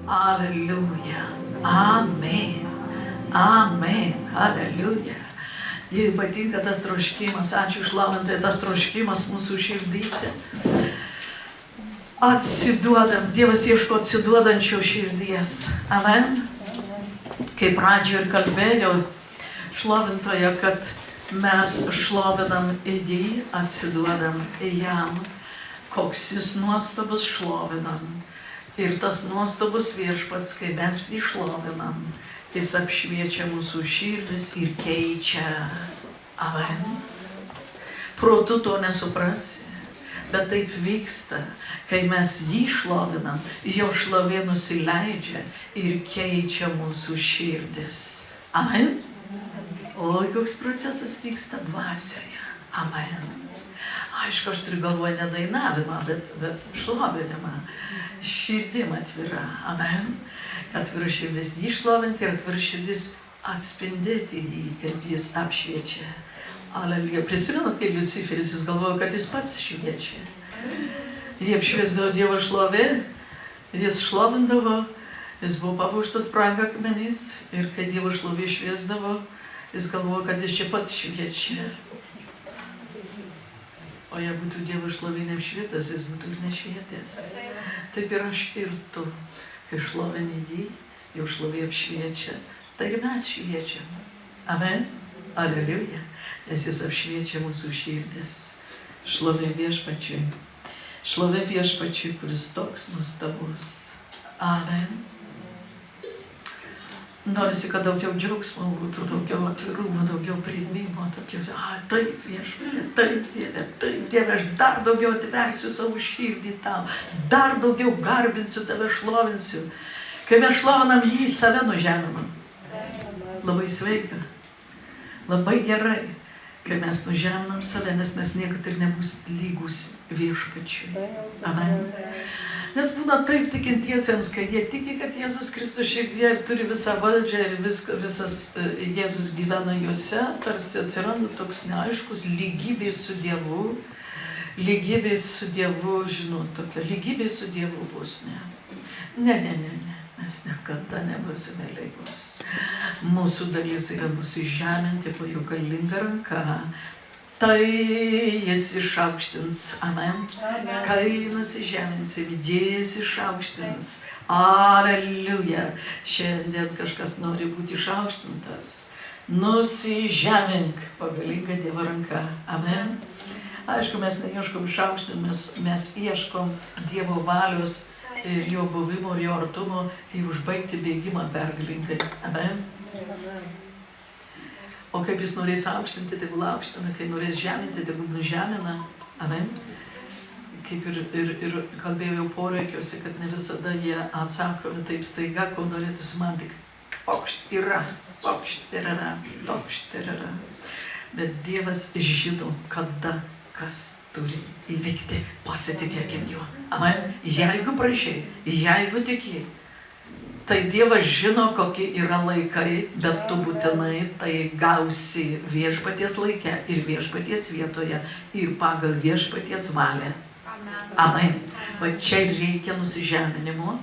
Aleluja. Amen. Amen. Aleluja. Dievui patinka tas troškimas. Ačiū šlavintai, tas troškimas mūsų širdyse. Atsiduodam. Dievas ieško atsiduodančio širdies. Amen. Kaip pradžioje ir kalbėjau šlovintoje, kad mes šlovinam į jį, atsiduodam į jam. Koks jis nuostabus šlovinam. Ir tas nuostabus viešpats, kai mes jį šlovinam, jis apšviečia mūsų širdis ir keičia. Amen. Protu to nesuprasi, bet taip vyksta, kai mes jį šlovinam, jo šlovė nusileidžia ir keičia mūsų širdis. Amen. Oi, koks procesas vyksta dvasioje. Amen. Aišku, aš turiu galvoje ne dainavimą, bet šlovinimą. Širdim atvira. Amen. Atvira širdis jį šlovinti ir atvira širdis atspindėti jį, kaip jis apšviečia. Aleluja. Prisimenat, kaip Liuciferis, jis galvojo, kad jis pats šviečia. Jie apšviesdavo Dievo šlovė, jis šlovindavo, jis buvo papuoštas brangakmeniais ir kai Dievo šlovė šviesdavo, jis galvojo, kad jis čia pats šviečia. O jei būtų Dievo šlovė neapšvietas, jis būtų ir nešvietęs. Taip ir aš ir tu, kai šlovini jį, jo šlovė apšviečia, tai ir mes šviečiam. Amen. Aleluja. Nes jis apšviečia mūsų širdis. Šlovė viešpačiui. Šlovė viešpačiui, kuris toks nuostabus. Amen. Norisi, kad daugiau džiaugsmo būtų, daugiau atvirumo, daugiau priėmimo, daugiau, taip viešpatie, taip Dieve, aš dar daugiau atversiu savo širdį tau, dar daugiau garbinsiu tave, šlovinsiu. Kai mes šlovinam jį, save nužeminam. Labai sveika, labai gerai, kai mes nužeminam save, nes mes niekad ir nebus lygus viešpačiui. Amen. Nes būna taip tikintiesiems, kai jie tiki, kad Jėzus Kristus širdyje ir turi visą valdžią ir visas Jėzus gyvena juose, tarsi atsiranda toks neaiškus lygybė su Dievu, žinot, tokia lygybė su Dievu bus, ne. Ne, mes niekada nebusime lygus. Mūsų dalis yra nusižeminti po jo galingą ranką. Tai jis išaukštins. Amen. Kai nusižeminsim, jis išaukštins. Aleluja. Šiandien kažkas nori būti išaukštintas. Nusižemink pagalingą Dievo ranką. Amen. Aišku, mes neieškom išaukštinti, mes ieškom Dievo valios ir jo buvimo, ir jo artumo ir užbaigti bėgimą pergalingai. Amen. O kaip jis norės aukštinti, tegul aukština, kai norės žeminti, tegul nužemina. Amen. Kaip ir kalbėjau jau poreikiuose, kad ne visada jie atsakomi taip staiga, ko norėtųsi man tik pokšt yra, tokšt yra. Bet Dievas žino, kada kas turi įvykti. Pasitikėkim juo. Amen. Jeigu prašai, jeigu tiki, tai Dievas žino, kokie yra laikai, bet tu būtinai tai gausi viešpaties laike ir viešpaties vietoje ir pagal viešpaties valią. Amen. Va čia reikia nusižeminimo,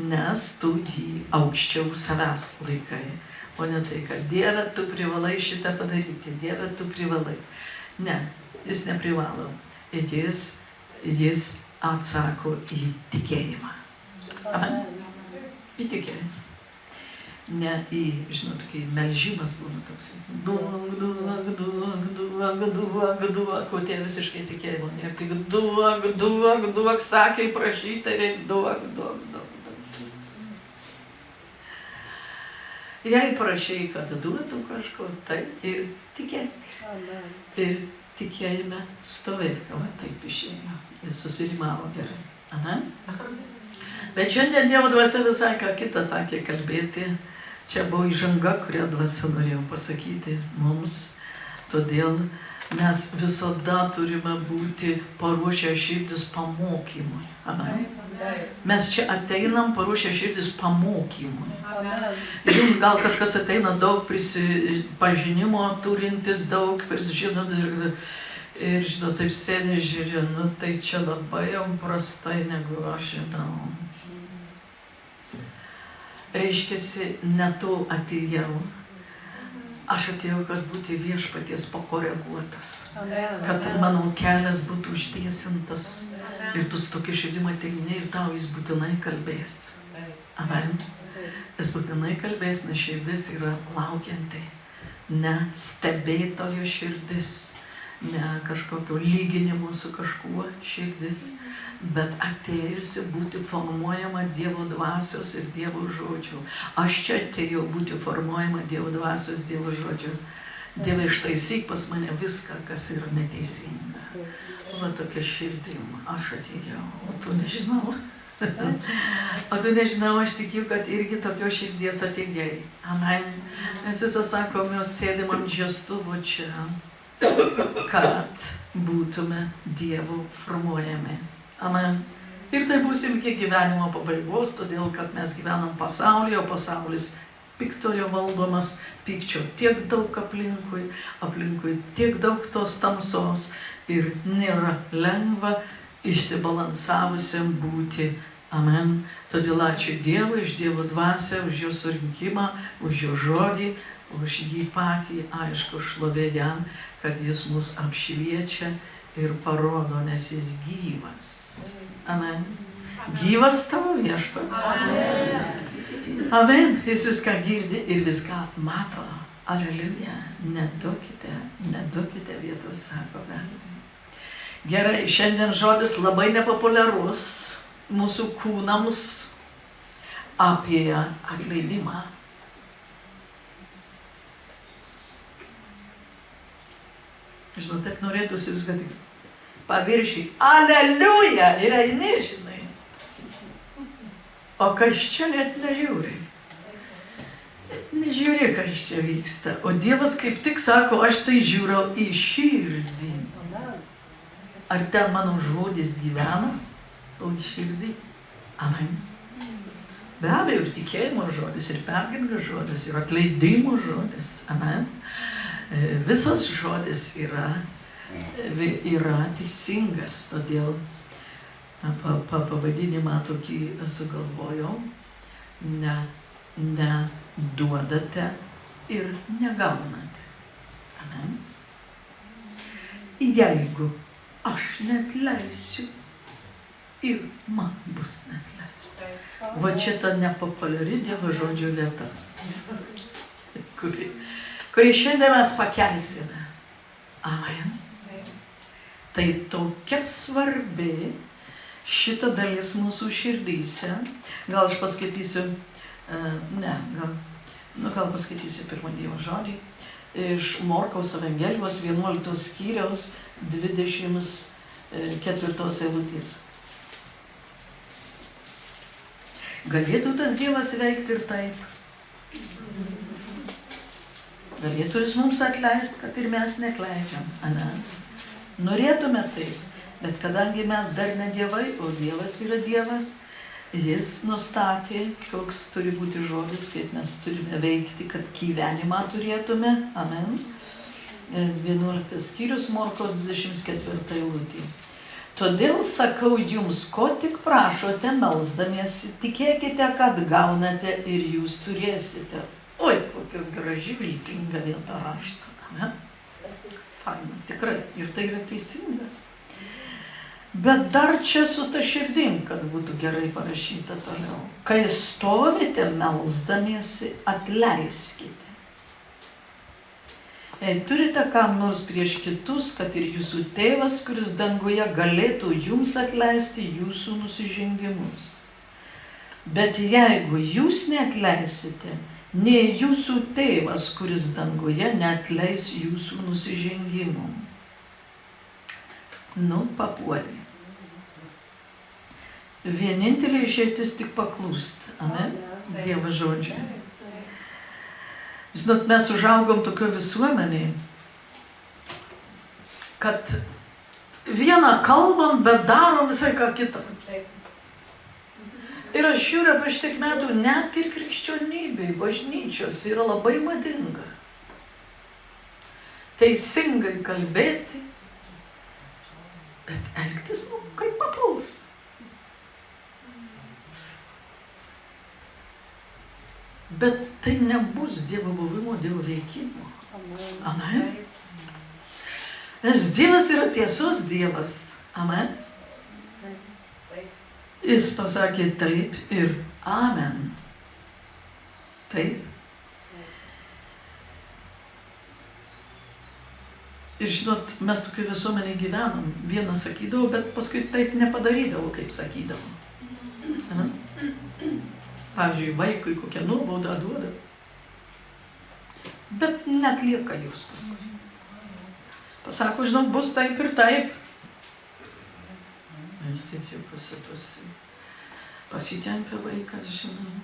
nes tu jį aukščiau savęs laikai. O ne tai, kad Dieve, tu privalai šitą padaryti, Dieve, tu privalai. Ne, jis neprivalo. Jis atsako į tikėjimą. Amen. Įtikėjimą. Ne į, žinot, kai melžimas būna toks. Duok, o tie visiškai tikėjimo. Ir tik duok, sakė, prašyti, reik, duok. Jei prašai, kad duotų kažko, tai ir tikėk. Ir tikėjime stovėk. Va, taip išėjo. Jis susirimavo gerai. Amen. Bet šiandien Dievo dvasia visai ką kitą sakė kalbėti. Čia buvo įžanga, kurią dvasia norėjo pasakyti mums. Todėl mes visada turime būti paruošę širdis pamokymui. Amen. Mes čia ateinam paruošę širdis pamokymui. Žinot, gal kažkas ateina daug prisipažinimo turintis, daug, žinot, ir žinot, taip sėdė žiūrė, nu tai čia labai jau prastai, negu aš žinau. reiškiasi, ne tu atėjau. Aš atėjau, kad būti viešpaties pakoreguotas. Kad mano kelias būtų ištiesintas. Ir tu su tokia širdimi ateini ir tau jis būtinai kalbės. Amen. Jis būtinai kalbės, nes širdis yra laukianti. Ne stebėtojo širdis, ne kažkokio lyginimo su kažkuo širdis, bet atėjusi būti formuojama Dievo dvasios ir Dievo žodžių. Aš čia atėjau būti formuojama Dievo dvasios, Dievo žodžių. Dieve, ištaisyk pas mane viską, kas yra neteisinga. Va tokia širdim, aš atėjau, o tu nežinau. O tu nežinau, aš tikiu, kad irgi tokio širdies atėjai. Amen. Mes visą sakom, mes sėdim ant žiestuvo čia, kad būtume Dievo formuojami. Amen. Ir tai būsim iki gyvenimo pabaigos, todėl kad mes gyvenam pasaulyje, o pasaulis piktojo valdomas, pykčio tiek daug aplinkui tiek daug tos tamsos ir nėra lengva išsibalansavusiam būti. Amen. Todėl ačiū Dievui už Dievo dvasią, už jo surinkimą, už jo žodį, už jį patį, aišku, šlovė jam, kad jis mus apšviečia ir parodo, nes jis gyvas. Amen. Gyvas tavo viešpats. Amen. Jis viską girdi ir viską mato. Aleliuja. Neduokite vietos, sakome. Gerai, šiandien žodis labai nepopuliarus mūsų kūnams apie atleidimą. Žinau, taip norėtųsi viską tik paviršiai. Aleliuja! Ir eini, žinai. O kas čia net nežiūri. Nežiūri, kas čia vyksta. O Dievas kaip tik sako, aš tai žiūrau į širdį. Ar ten mano žodis gyvena? O į širdį? Amen. Be abejo, ir tikėjimo žodis, ir pergalės žodis, ir atleidimo žodis. Amen. Visas žodis yra teisingas, todėl pavadinimą tokį sugalvojau. Neduodate ir negaunate. Amen. Jeigu aš neatleisiu, ir man bus neatleista. Va čia ta nepopuliari Dievo žodžio vieta, kuri šiandien mes pakelsime. Amen. Tai tokia svarbi šita dalis mūsų širdyse. Gal aš paskaitysiu, gal paskaitysiu pirmą Dievo žodį iš Morkaus Evangelijos 11 skyriaus 24 eilutės. Galėtų tas Dievas veikti ir taip. Galėtų jis mums atleisti, kad ir mes nekleidžiam. Ane? Norėtume taip, bet kadangi mes dar ne dievai, o Dievas yra Dievas, jis nustatė, koks turi būti žodis, kaip mes turime veikti, kad gyvenimą turėtume. Amen. 11 skyrius Morkos 24 eilutė. Todėl sakau jums, ko tik prašote melsdamiesi, tikėkite, kad gaunate ir jūs turėsite. Oi, kokia graži, viltinga vieta rašto. Ne? Faina, tikrai. Ir tai yra teisinga. Bet dar čia su ta širdim, kad būtų gerai parašyta toliau. Kai stovite melsdamiesi, atleiskite. Jei turite kam nors prieš kitus, kad ir jūsų tėvas, kuris danguje, galėtų jums atleisti jūsų nusižengimus. Bet jeigu jūs neatleisite, nei jūsų tėvas, kuris danguje, neatleis jūsų nusižengimų. Papuolė. Vienintelė išeitis tik paklūsti. Amen. Dievo žodžiui. Žinot, mes užaugom tokio visuomenėje, kad vieną kalbam, bet darom visai ką kitą. Ir aš žiūriu prieš tiek metų, netgi ir krikščionybei, bažnyčios yra labai madinga. Teisingai kalbėti, bet elgtis, kaip papuls. Bet tai nebus Dievo buvimo, Dievo veikimo. Amen. Nes Dievas yra tiesos Dievas. Amen. Jis pasakė taip ir amen. Taip. Ir žinot, mes tokia visuomenė gyvenom. Vienas sakydavo, bet paskui taip nepadarydavo, kaip sakydavo. Amen. Pavyzdžiui, vaikui kokią nuobaudą duoda. Bet netlieka jūs paskui. Pasako, žinot, bus taip ir taip. Mes taip jau pasitempia vaikas, žinai.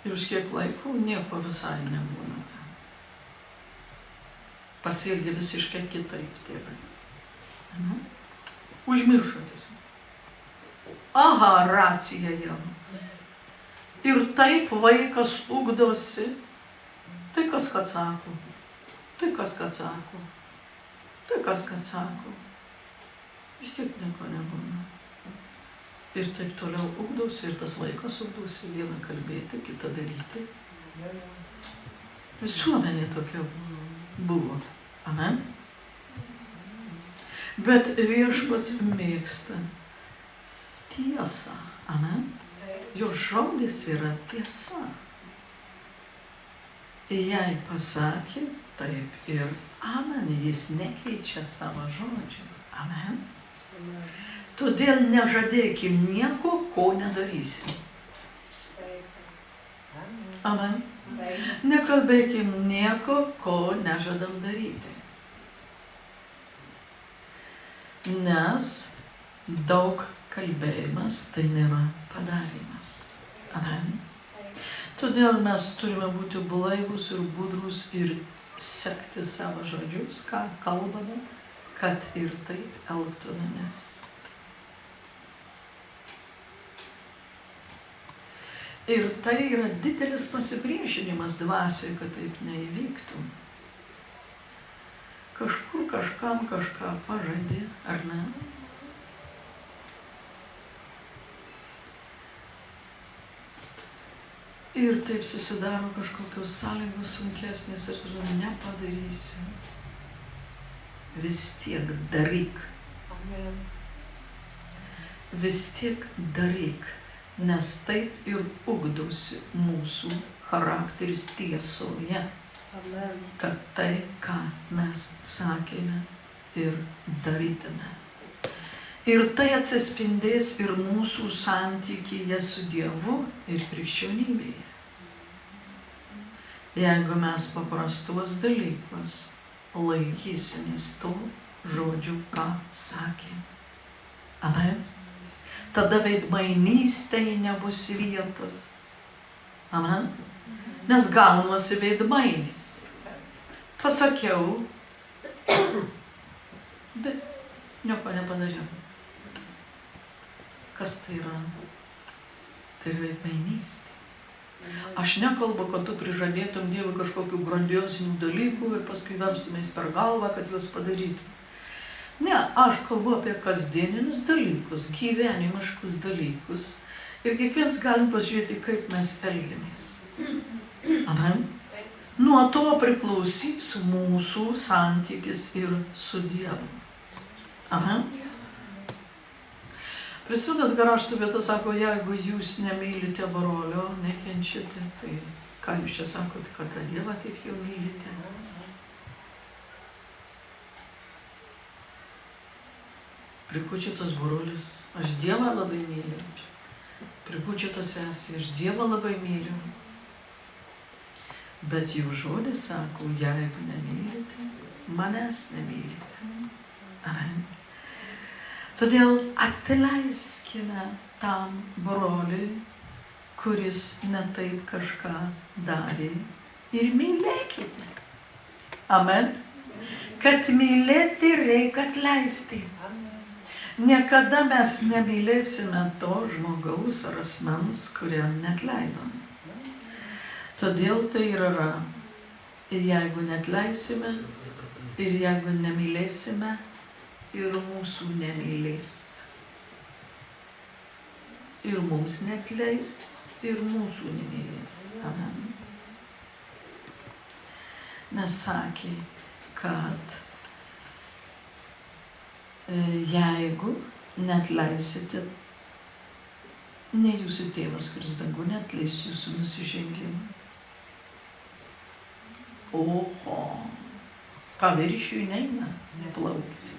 Ir už kiek laiko nieko visai nebūna. Pasielgia visiškai kitaip tėvai. Užmiršo tiesiog. Aha, racija jam. Ir taip vaikas ugdosi. Tai kas kad sako. Tai kas kad sako. Tai kas kad sako. Vis tiek nieko nebūna. Ir taip toliau ugdosi. Ir tas vaikas ugdosi. Vieną kalbėti, kitą daryti. Visuomenė tokia buvo. Amen. Bet viešpats mėgsta tiesą. Amen. Jo žodis yra tiesa. Jei pasakė, taip ir amen. Jis nekeičia savo žodžių. Amen. Todėl nežadėkim nieko, ko nedarysim. Amen. Nekalbėkim nieko, ko nežadam daryti. Nes daug kalbėjimas tai nėra padarymas. Amen. Todėl mes turime būti blaivus ir budrus ir sekti savo žodžius, ką kalbame, kad ir taip elgtumėmės. Ir tai yra didelis pasipriešinimas dvasiai, kad taip neįvyktų. Kažkur kažkam kažką pažadi, ar ne? Ir taip susidaro kažkokios sąlygos sunkesnės ir tada nepadarysi. Vis tiek daryk. Vis tiek daryk. Nes taip ir ugdosi mūsų charakteris tiesoje. Amen. Kad tai, ką mes sakėme ir darytume. Ir tai atsispindės ir mūsų santykyje su Dievu ir krikščionybėje. Jeigu mes paprastos dalykus laikysimės to žodžių, ką sakėme. Amen. Tada veidmainystėje nebus vietos. Amen. Nes gaunuosi veidmainis. Pasakiau, bet nieko nepadariau. Kas tai yra? Tai yra veidmainystė. Aš nekalbu, kad tu prižadėtum Dievui kažkokių grandiozinių dalykų ir paskui vemstumės per galvą, kad juos padarytum. Ne, aš kalbu apie kasdieninius dalykus, gyvenimiškus dalykus. Ir kiekvienas galim pažiūrėti, kaip mes elgiamės. Amen. Nuo to priklausys mūsų santykis ir su Dievu. Amen. Prisimenat, kad rašto vieta sako, jeigu jūs nemylite brolio, nekenčiate, tai ką jūs čia sakot, kad tą Dievą taip jau mylite? Prikučia tas brolis, aš Dievą labai myliu. Prikučia tas sesė, aš Dievą labai myliu. Bet jų žodis sako, jeigu nemylite, manęs nemylite. Amen. Todėl atleiskime tam broliui, kuris netaip kažką darė, ir mylėkite. Amen. Kad mylėti reikia atleisti. Niekada mes nemylėsime to žmogaus ar asmens, kuriam neatleidom. Todėl tai yra, jeigu neatleisime ir jeigu nemylėsime, ir mūsų nemylės. Ir mums neatleis, ir mūsų nemylės. Amen. Nes sakė, kad jeigu neatleisite, ne jūsų tėvas, kuris dangų, neatleis jūsų nusižengimą. Oho, paviršiui neina plaukti.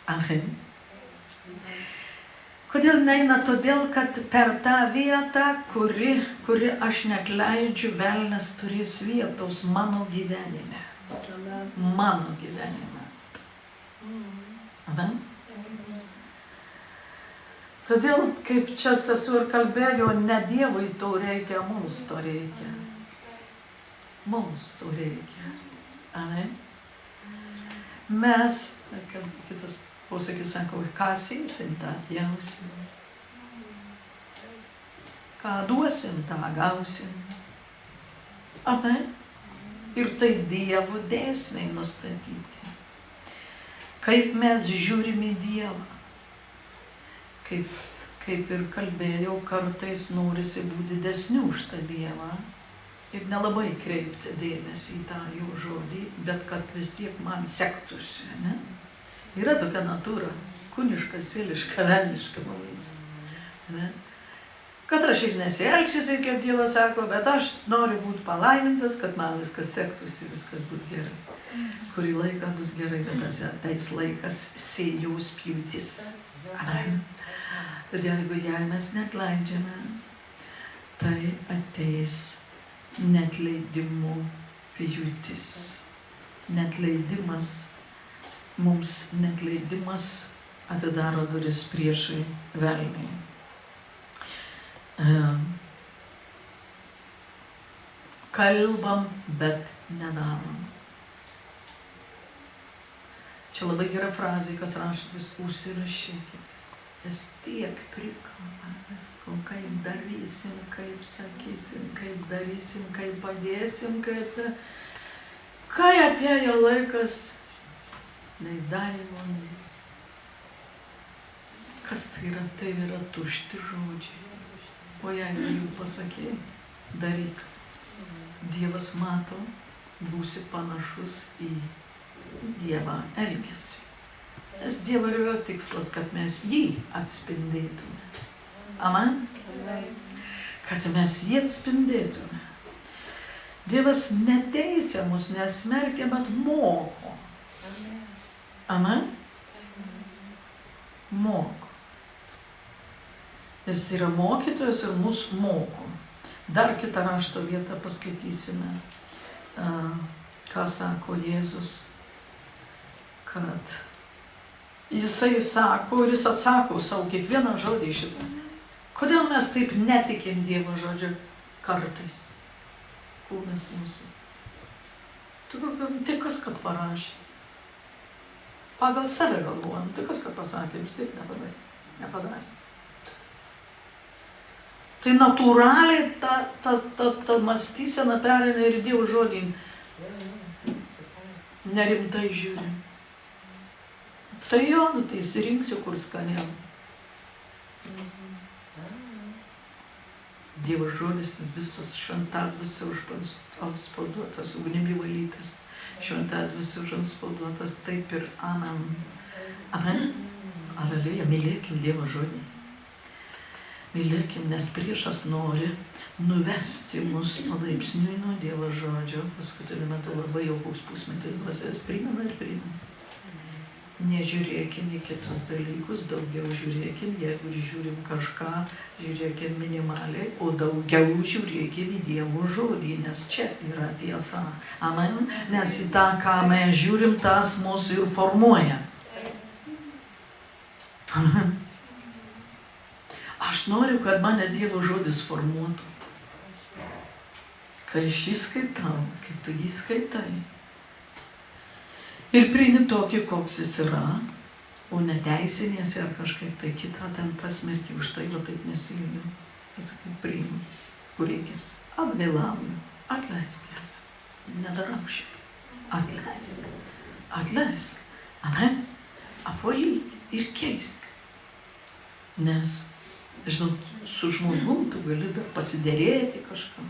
Amen. Kodėl neina? Todėl, kad per tą vietą, kuri aš neatleidžiu, velnias turės vietos mano gyvenime. Mano gyvenime. Amen. Todėl, kaip čia sesuo ir kalbėjo, ne Dievui to reikia, mums to reikia. Mums to reikia. Amen. Mes, kitas posakis sako, ką sėsim, tą pjausim. Ką duosim, tą gausim. Amen. Ir tai Dievo dėsniai nustatyti. Kaip mes žiūrime į Dievą. Kaip ir kalbėjau, kartais norisi būti didesniu už tą Dievą ir nelabai kreipti dėmesį į tą jo žodį, bet kad vis tiek man sektųsi, ne? Yra tokia natūra, kūniška, sieliška, velniška mumis. Ne? Kad aš ir nesielgsiu tai, kaip Dievas sako, bet aš noriu būti palaimintas, kad man viskas sektųsi, viskas būtų gerai. Kurį laiką bus gerai, bet ateis laikas sėjos pjūtis. Amen. Todėl, jeigu mes neatleidžiame, tai ateis neatleidimo pjūtis. Neatleidimas, mums neatleidimas atidaro duris priešui velniui. Kalbam, bet nedarom. Čia labai gera frazė, kas rašytis, užsirašykit. Jis tiek prikalbas, kaip darysim, kaip sakysim, kaip darysim, kaip padėsim, kaip... Kai atėjo laikas, nei darymo, nei... Kas tai yra? Tai yra tušti žodžiai. O jeigu jų pasakė, daryk. Dievas mato, būsi panašus į Dievą elgesį. Nes Dievo yra tikslas, kad mes jį atspindėtume. Amen? Kad mes jį atspindėtume. Dievas neteisia mus, nesmerkia, bet moko. Amen? Moko. Jis yra mokytojas ir mus moko. Dar kitą rašto vietą paskaitysime, ką sako Jėzus, kad Jisai sako ir jis atsako savo kiekvieną žodį šitą. Kodėl mes taip netikim Dievo žodžio kartais? Kūnas mūsų. Tai kas, kad parašė. Pagal save galvojam, tai kas, kad pasakė, vis taip nepadarė. Tai natūraliai ta mąstysena pereina ir Dievo žodį. Nerimtai žiūrim. Tai jo, tai įsirinksiu, kur skaniau. Dievo žodis visas šventadvasia užspauduotas, ugnimi valytas. Šventadvasia užspauduotas, taip ir amen. Amen. Aleliuja, mylėkim Dievo žodį. Mylėkim, nes priešas nori nuvesti mus palaipsniui nuo Dievo žodžio. Paskutiniu metu labai jau koks pusmetis dvasias primena ir primena. Nežiūrėkim į kitus dalykus, daugiau žiūrėkim, jeigu žiūrim kažką, žiūrėkim minimaliai, o daugiau žiūrėkim į Dievo žodį, nes čia yra tiesa. Amen. Nes į tą, ką mes žiūrim, tas mus ir formuoja. Amen. Aš noriu, kad mane Dievo žodis formuotų. Kai aš jį skaitau, kai tu jį skaitai. Ir priimi tokį, koks jis yra, o neteisinėsi ar kažkaip tai kitą ten pasmerki už tai, o taip nesilygiu. Pasakai, priimi, kur reikia. Atgailauju, atleisk jas. Nedarau šitą. Atleisk. Atleisk. Amen. Apvalyk ir keisk. Nes, žinot, su žmogum tu gali dar pasiderėti kažkam.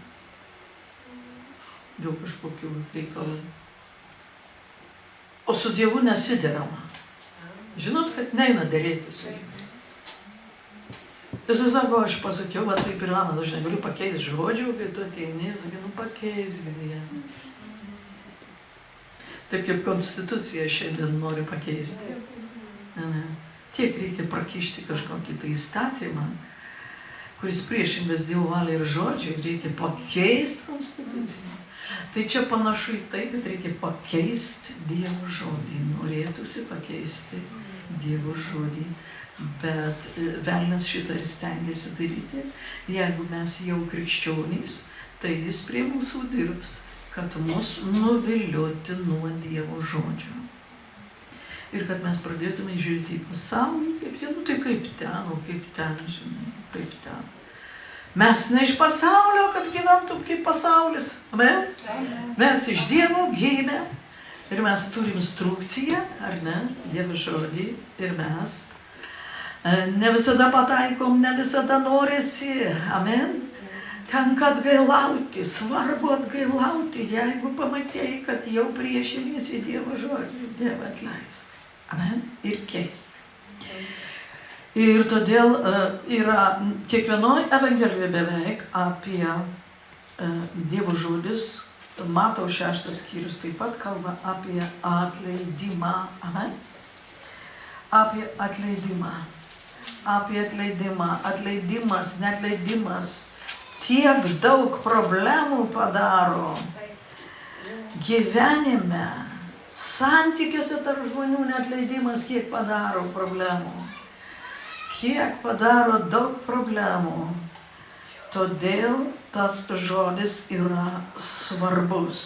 Dėl kažkokių reikalų. O su Dievu nesiderama. Žinot, kad neina derėti su juo. Jis sako, aš pasakiau, va taip ir man, aš negaliu pakeisti žodžių, kai tu ateini, sakai, nu pakeisk Dievą. Taip kaip konstitucija šiandien nori pakeisti. Tiek reikia prakišti kažkokį tai įstatymą, kuris priešingas Dievo valiai ir žodžiui, reikia pakeisti konstituciją. Tai čia panašu į tai, kad reikia pakeisti Dievo žodį. Norėtųsi pakeisti Dievo žodį, bet velnias šitą ir stengiasi daryti. Jeigu mes jau krikščionys, tai jis prie mūsų dirbs, kad mus nuvilioti nuo Dievo žodžio. Ir kad mes pradėtume žiūrėti į pasaulį, kaip ten, nu tai kaip ten, žinai, kaip ten. Mes ne iš pasaulio, kad gyventum kaip pasaulis. Amen? Mes iš Dievo gimę ir mes turim instrukciją, ar ne, Dievo žodį, ir mes ne visada pataikom, ne visada norisi. Amen? Tenka atgailauti, svarbu atgailauti, jeigu pamatėjai, kad jau priešiniesi Dievo žodį, Dievą atleis. Amen? Ir keisk. Ir todėl yra kiekvienoje evangelijoje beveik apie Dievo žodis, Mato 6 skyrius taip pat kalba apie atleidimą. Amen? Apie atleidimą. Apie atleidimą. Atleidimas, neatleidimas tiek daug problemų padaro gyvenime, santykiuose tarp žmonių neatleidimas kiek padaro problemų. Kiek padaro daug problemų. Todėl tas žodis yra svarbus.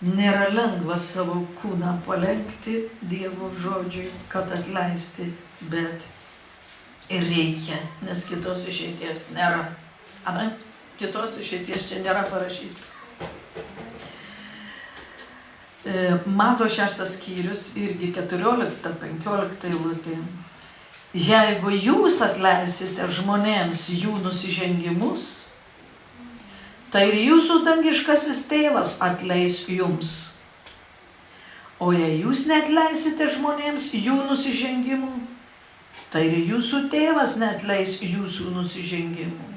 Nėra lengva savo kūną palenkti Dievo žodžiui, kad atleisti, bet ir reikia, nes kitos išeities nėra. Amen? Kitos išeities čia nėra parašyta. Mato 6 skyrius, irgi 14-15 eilutė. Jeigu jūs atleisite žmonėms jų nusižengimus, tai ir jūsų dangiškasis tėvas atleis jums. O jei jūs neatleisite žmonėms jų nusižengimų, tai ir jūsų tėvas neatleis jūsų nusižengimų.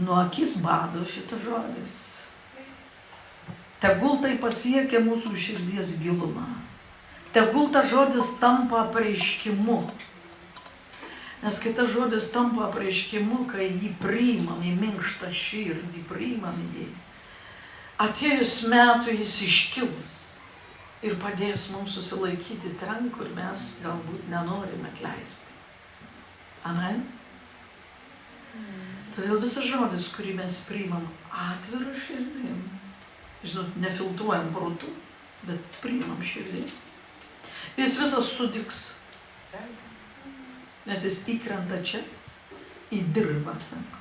Nuo akis bado šitas žodis. Tegul tai pasiekia mūsų širdies gilumą. Tegul tas žodis tampa apreiškimu. Nes kai tas žodis tampa apreiškimu, kai jį priimam į minkštą širdį, priimam jį, atėjus metui jis iškils ir padės mums susilaikyti ten, kur mes galbūt nenorime atleisti. Amen? Todėl visas žodis, kurį mes priimam atvirą širdim, žinot, nefiltruojam protu, bet priimam širdį, jis visas sudiks, nes jis įkrenta čia, į dirvą, sako.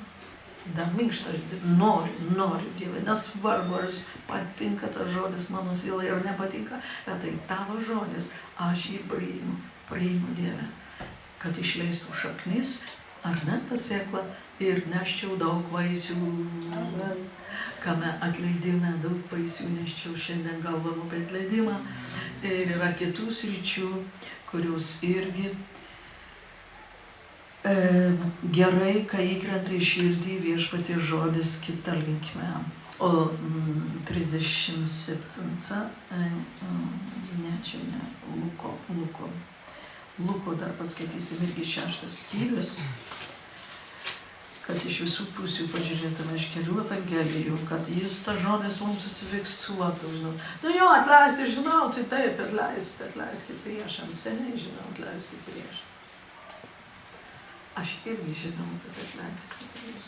Da minkštą, noriu Dievai, nesvarbu, ar jis patinka tas žodis mano sielai, ar nepatinka, bet tai tavo žodis, aš jį priimu Dieve, kad išleistų šaknis, ar ne, ta sėkla, ir neščiau daug vaisių. Kame atleidime daug vaisių neščiau, šiandien galvam apie atleidimą. Ir yra kitų sričių, kurios irgi gerai, kai įkrenta į širdį viešpaties žodis kita linkme. O 37, ne, čia ne, Luko dar paskaitysim irgi 6 skyrius, kad iš visų pusių pažiūrėtume iš kelių evangelijų, kad jis tas žodis mums susifiksuotų, žinot. Nu jo, atleisti, žinau, tai taip, atleiskit priešams, seniai žinau, atleiskit priešams. Aš irgi žinau, kad atleisti priešams.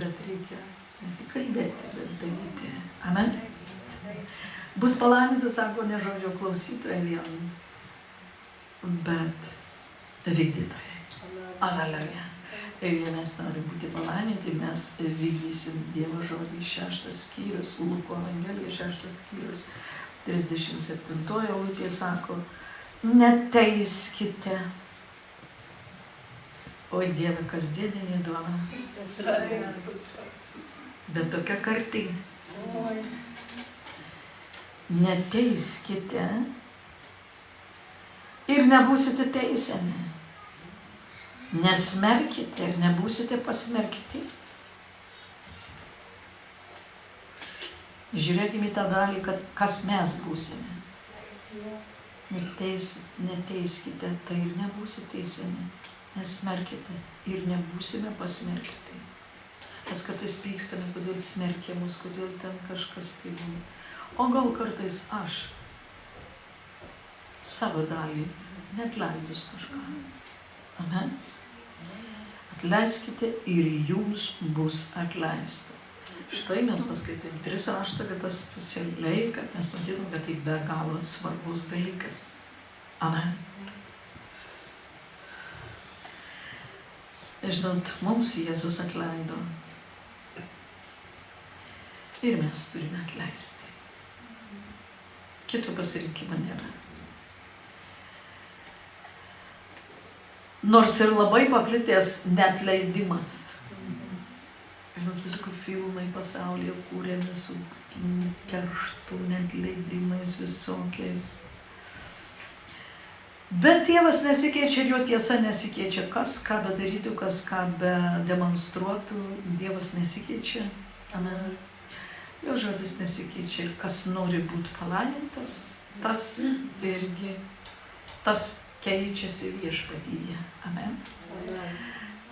Bet reikia ne tik kalbėti, bet daryti. Amen? Bus palaimintas, sako, ne žodžio klausytoja vien, bet vykdytoja. Aleluja. Ir jei mes nori būti palaiminti, mes vykdysim Dievo žodį 6 skyrius, Luko Evangelija 6 skyrius, 37 eilutė sako, neteiskite, Oi Dieve, kasdieninė duona. Bet tokia karti. Neteiskite ir nebūsite teisiami. Nesmerkite ir nebūsite pasmerkti. Žiūrėkime į tą dalį, kad kas mes būsime. Neteiskite, tai ir nebūsite teisiami. Nesmerkite ir nebūsime pasmerkti. Mes kartais pykstame, kodėl smerkia mus, kodėl ten kažkas tai buvo. O gal kartais aš savo dalį neatleidus kažką. Amen. Atleiskite ir jums bus atleista. Štai mes paskaitėm 3 rašto vietas specialiai, kad mes matytum, kad tai be galo svarbus dalykas. Amen. Žinot, mums Jėzus atleido. Ir mes turime atleisti. Kito pasirinkimo nėra. Nors ir labai paplitęs neatleidimas. Žinot, visokių filmai pasaulyje kūrėmi su kerštų, neatleidimais visokiais. Bet Dievas nesikeičia ir jo tiesa nesikeičia. Kas ką bedarytų, kas ką bedemonstruotų, Dievas nesikeičia. Amen. Jo žodis nesikeičia ir kas nori būti palaimintas, tas irgi, tas keičiasi viešpatyje. Amen.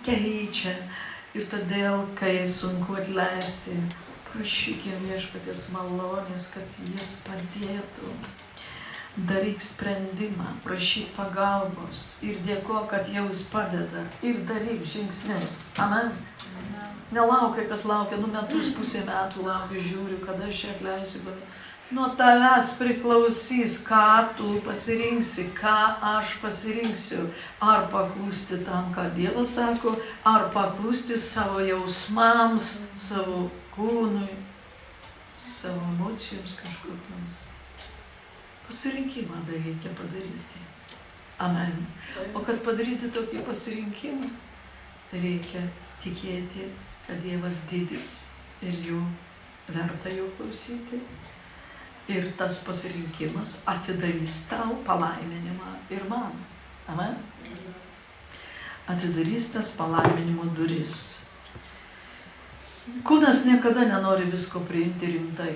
Keičia. Ir todėl, kai sunku atleisti, prašykim viešpaties malonės, kad jis padėtų. Daryk sprendimą, prašyk pagalbos ir dėko, kad jau jis padeda. Ir daryk žingsnius. Amen. Nelaukia, kas laukia, metus, pusę metų laukia, žiūriu, kada aš čia atleisiu. Nuo tavęs priklausys, ką tu pasirinksi, ką aš pasirinksiu. Ar paklūsti tam, ką Dievas sako, ar paklūsti savo jausmams, savo kūnui, savo emocijoms kažkokiams. Pasirinkimą reikia padaryti. Amen. O kad padaryti tokį pasirinkimą, reikia tikėti, kad Dievas didis ir jų verta jo klausyti. Ir tas pasirinkimas atidarys tau palaiminimą ir man. Amen. Atidarys tas palaiminimo duris. Kūnas niekada nenori visko priimti rimtai.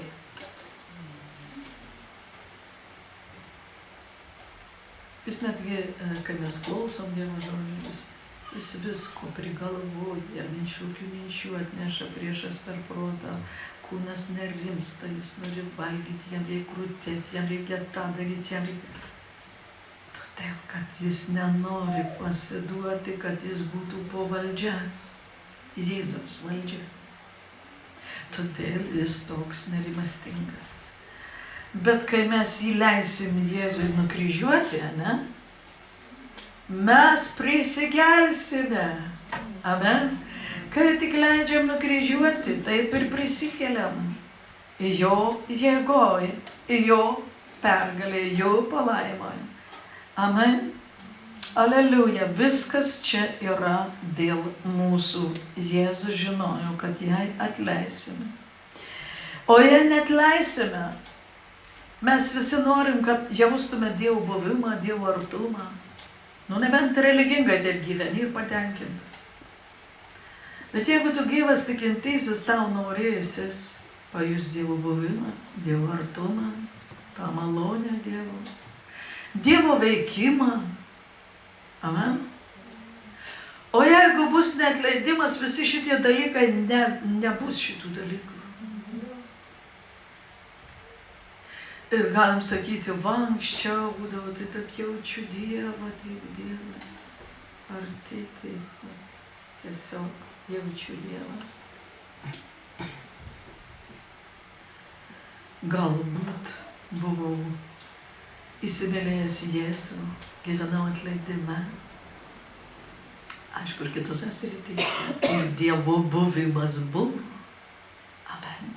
Jis netgi, kai mes klausom Dievo žodžius, jis visko prigalvoja, minčių atneša priešas per protą. Kūnas nerimsta, jis nori valgyti, jam reikia krūtėti, jam reikia tą daryti, jam reikia... Todėl, kad jis nenori pasiduoti, kad jis būtų po valdžia, Jėzaus valdžia. Todėl jis toks nerimastingas. Bet kai mes jį leisim Jėzui nukryžiuoti, ne? Mes prisikelsime. Amen. Kai tik leidžiam nukryžiuoti, taip ir prisikeliam. Jo jėgoj, jo pergalė, jo palaimoj. Amen. Aleliuja. Viskas čia yra dėl mūsų. Jėzus žinojo, kad jai atleisime. O jei neatleisime, mes visi norim, kad jaustume Dievo buvimą, Dievo artumą. Nebent religingai taip gyveni ir patenkintas. Bet jeigu tu gyvas tikintysis, tau norėsis pajus Dievo buvimą, Dievo artumą, tą malonę Dievo, Dievo veikimą. Amen. O jeigu bus neatleidimas, visi šitie dalykai nebus šitų dalykų. Ir galim sakyti, va, anksčiau būdavo, tai taip jaučiu Dievą, taip Dievas arti, taip tiesiog jaučiu Dievą. Galbūt buvau įsimylėjęs Jėzų, gyvenau atleidime. Aišku, ir kitose srityse. Ir Dievo buvimas buvo. Amen.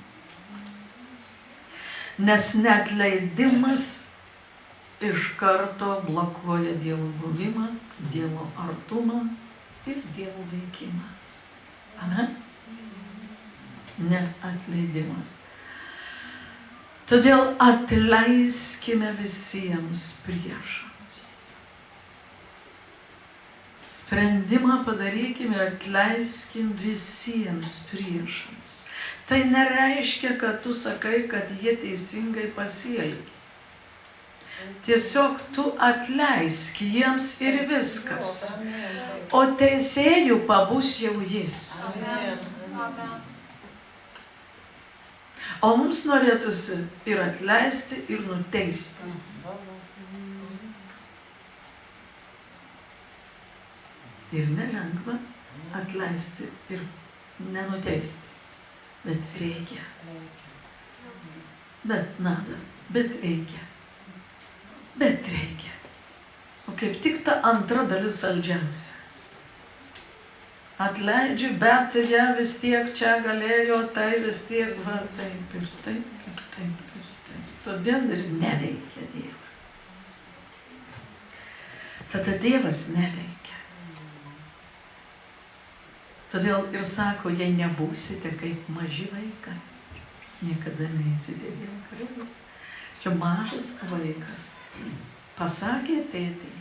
Nes neatleidimas iš karto blokuoja Dievo buvimą, Dievo artumą ir Dievo veikimą. Amen? Ne atleidimas. Todėl atleiskime visiems priešams. Sprendimą padarykime ir atleiskim visiems priešams. Tai nereiškia, kad tu sakai, kad jie teisingai pasielgia. Tiesiog tu atleisk jiems ir viskas. O teisėjų pabus jau jis. O mums norėtųsi ir atleisti, ir nuteisti. Ir nelengva atleisti ir nenuteisti. Bet reikia. Bet nada. Bet reikia. Bet reikia. O kaip tik ta antra dalis saldžiausia. Atleidžiu, bet jie vis tiek čia galėjo, tai vis tiek va taip ir taip ir taip ir taip. Todėl ir neveikia Dievas. Tada Dievas neveikia. Todėl ir sako, jei nebūsite kaip maži vaikai, niekada neįsite Dievo karalystėje. Čia mažas vaikas pasakė tėtį,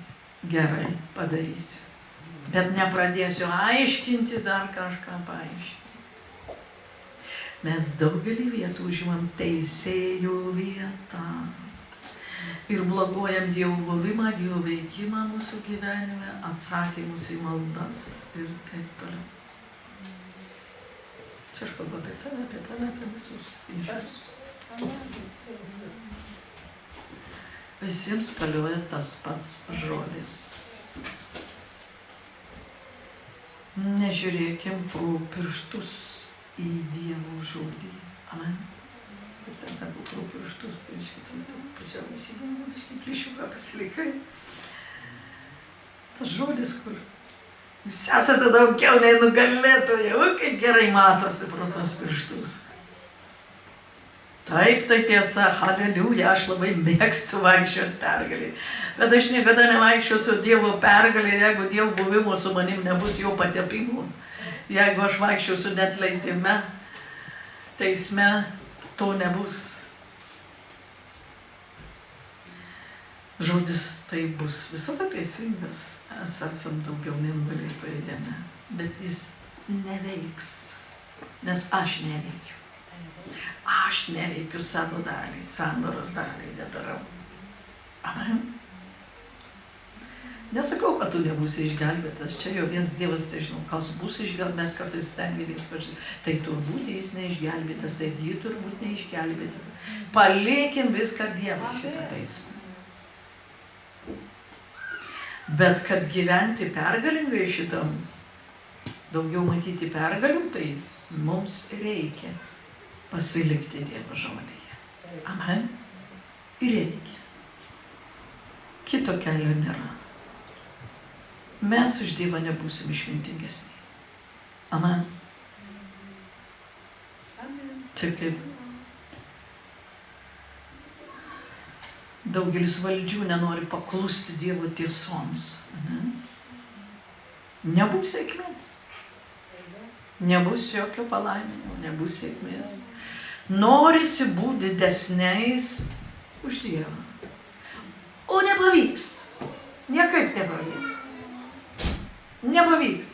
gerai, padarysiu. Bet nepradėsiu aiškinti, dar kažką paaiškinti. Mes daugelį vietų užimam teisėjų vietą. Ir blokuojam Dievo buvimą, Dievo veikimą mūsų gyvenime, atsakymus į maldas ir taip toliau. Čia aš kalbu apie save, apie tave, apie visus. Visiems galioja tas pats žodis. Nežiūrėkim pro pirštus į Dievo žodį. Amen. Kaip ten sako, pro pirštus, tai iškitai, pusiau įsidėjau, iškitai plyšiuką pasilikai. Tas žodis, kur jūs esate daugiau nei nugalėtojai, o kaip gerai matosi pro tos pirštus. Taip, tai tiesa, haleliuja, aš labai mėgstu vaikščioti pergalį. Bet aš niekada nevaikščiosiu Dievo pergalį, jeigu Dievo buvimo su manim nebus jo patepimų. Jeigu aš vaikščiosiu neatleidime, teisme, to nebus. Žodis tai bus visada teisingas, esam daugiau nei nugalėtojai žemė, bet jis neveiks, nes aš neveikiu. Aš neveikiu savo dalį, sandoros dalį nedarau. Amen. Nesakau, kad tu nebūsi išgelbėtas, čia jau viens Dievas, tai žinau, kas bus išgelbėtas, mes kartais stengiamės pažiūrėti, tai turbūt jis neišgelbėtas, tai jį turbūt neišgelbėtas. Palikim viską Dievui šitą teismą. Bet kad gyventi pergalingai šitam, daugiau matyti pergalių, tai mums reikia pasilikti Dievo žodyje. Amen. Ir reikia. Kito kelio nėra. Mes už Dievą nebūsim išmintingesni. Amen. Čia kaip daugelis valdžių nenori paklusti Dievo tiesoms. Nebus sėkmės. Nebus jokio palaiminimo, nebus sėkmės. Norisi būti didesniais už Dievą. O nepavyks. Niekaip nepavyks. Nepavyks.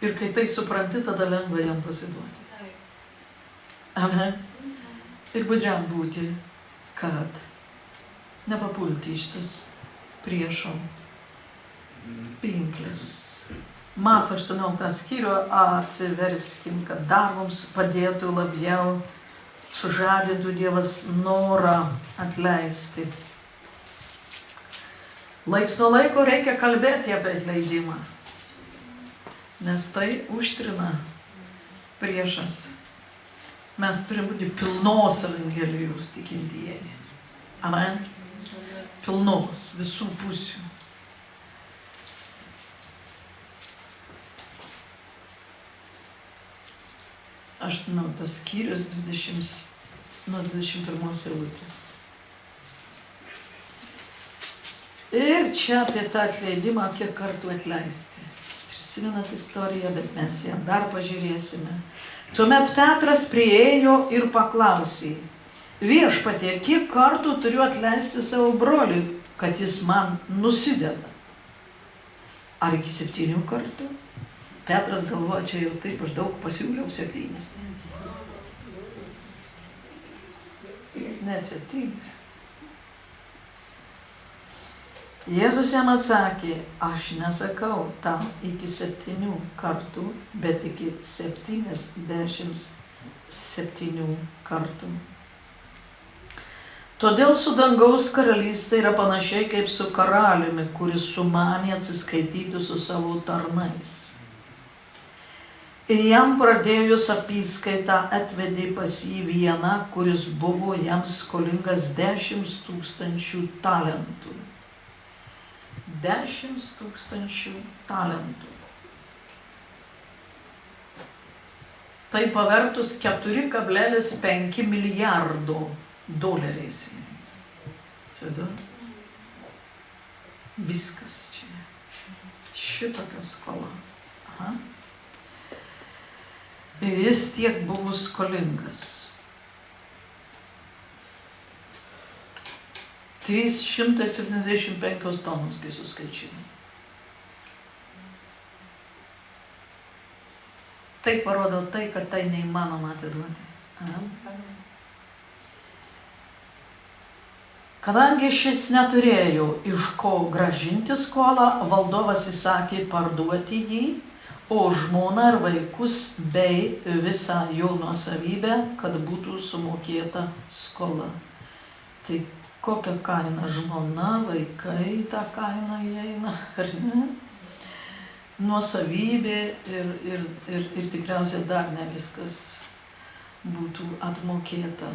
Ir kai tai supranti, tada lengva jam pasiduoti. Amen. Ir budriam būti, kad nepapulti iš tas priešo pinklės. Mato 18 skyrių, atsiverskim, kad dar mums padėtų labiau, sužadintų Dievas norą atleisti. Laiks nuo laiko reikia kalbėti apie atleidimą, nes tai užtrina priešas. Mes turim būti pilnos evangelijos tikintieji. Amen. Pilnos, visų pusių. 18 skyrius, 21 eilutės. Ir čia apie tą atleidimą, kiek kartų atleisti. Prisimenat istoriją, bet mes ją dar pažiūrėsime. Tuomet Petras priėjo ir paklausė: Viešpatie, kiek kartų turiu atleisti savo broliui, kad jis man nusideda? Ar iki 7 kartų? Petras galvoja, čia jau taip, aš daug pasiūliau 7. Net 7. Jėzus jam atsakė: aš nesakau tau iki 7 kartų, bet iki 77 kartų. Todėl su dangaus karalystė yra panašiai kaip su karaliumi, kuris sumanė atsiskaityti su savo tarnais. Ir jam pradėjus apyskaitą atvedė pas jį vieną, kuris buvo jam skolingas 10 000 talentų. 10 000 talentų. Tai pavertus 4,5 milijardo doleriais. Viskas čia. Šitokia skola. Aha. Ir jis tiek buvo skolingas. 375 tonus, kai suskaičiavau. Tai parodo tai, kad tai neįmanoma atiduoti. Kadangi šis neturėjo iš ko grąžinti skolą, valdovas įsakė parduoti jį, o žmoną ir vaikus bei visą jo nuosavybę, kad būtų sumokėta skola. Tai kokia kaina? Žmona, vaikai, tą kainą įeina, ar ne? Nuosavybė ir tikriausiai dar ne viskas būtų atmokėta.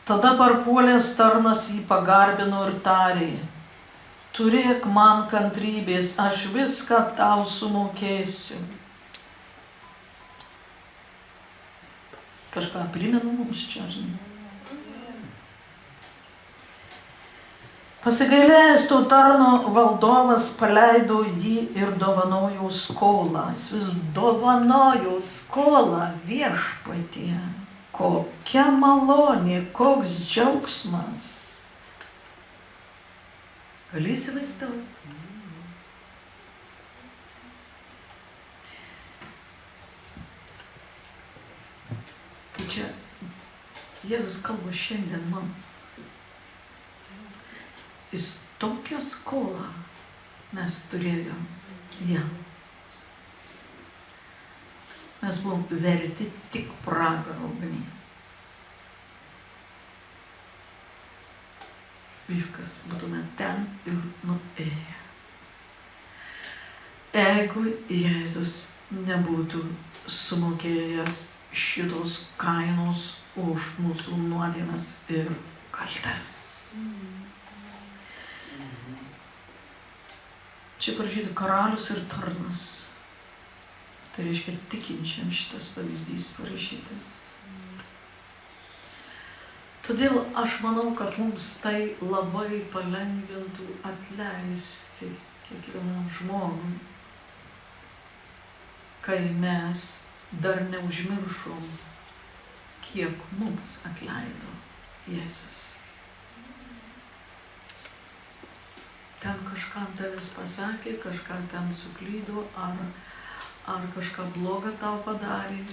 Tada parpuolęs tarnas jį pagarbino ir tarė: turėk man kantrybės, aš viską tau sumokėsiu. Kažką primena mums čia, žinai. Pasigailėjęs to tarno, valdovas paleido jį ir dovanojo skolą. Jis vis dovanojo skolą Viešpatie. Kokia malonė, koks džiaugsmas. Gali įsivaizduoti? Tai čia Jėzus kalba šiandien mums. Jis tokią skolą mes turėjom. Ja. Mes buvom verti tik pragaro ugnies. Viskas, būtume ten ir nuėję. Jeigu Jėzus nebūtų sumokėjęs šitos kainos už mūsų nuodėmes ir kaltes. Čia parašyta karalius ir tarnas. Tai reiškia tikinčiam šitas pavyzdys parašytas. Todėl aš manau, kad mums tai labai palengvintų atleisti kiekvienam žmogui, kai mes dar neužmiršom, kiek mums atleido Jėzus. Ten kažką tavęs pasakė, kažką ten suklydo, ar kažką blogą tau padarė.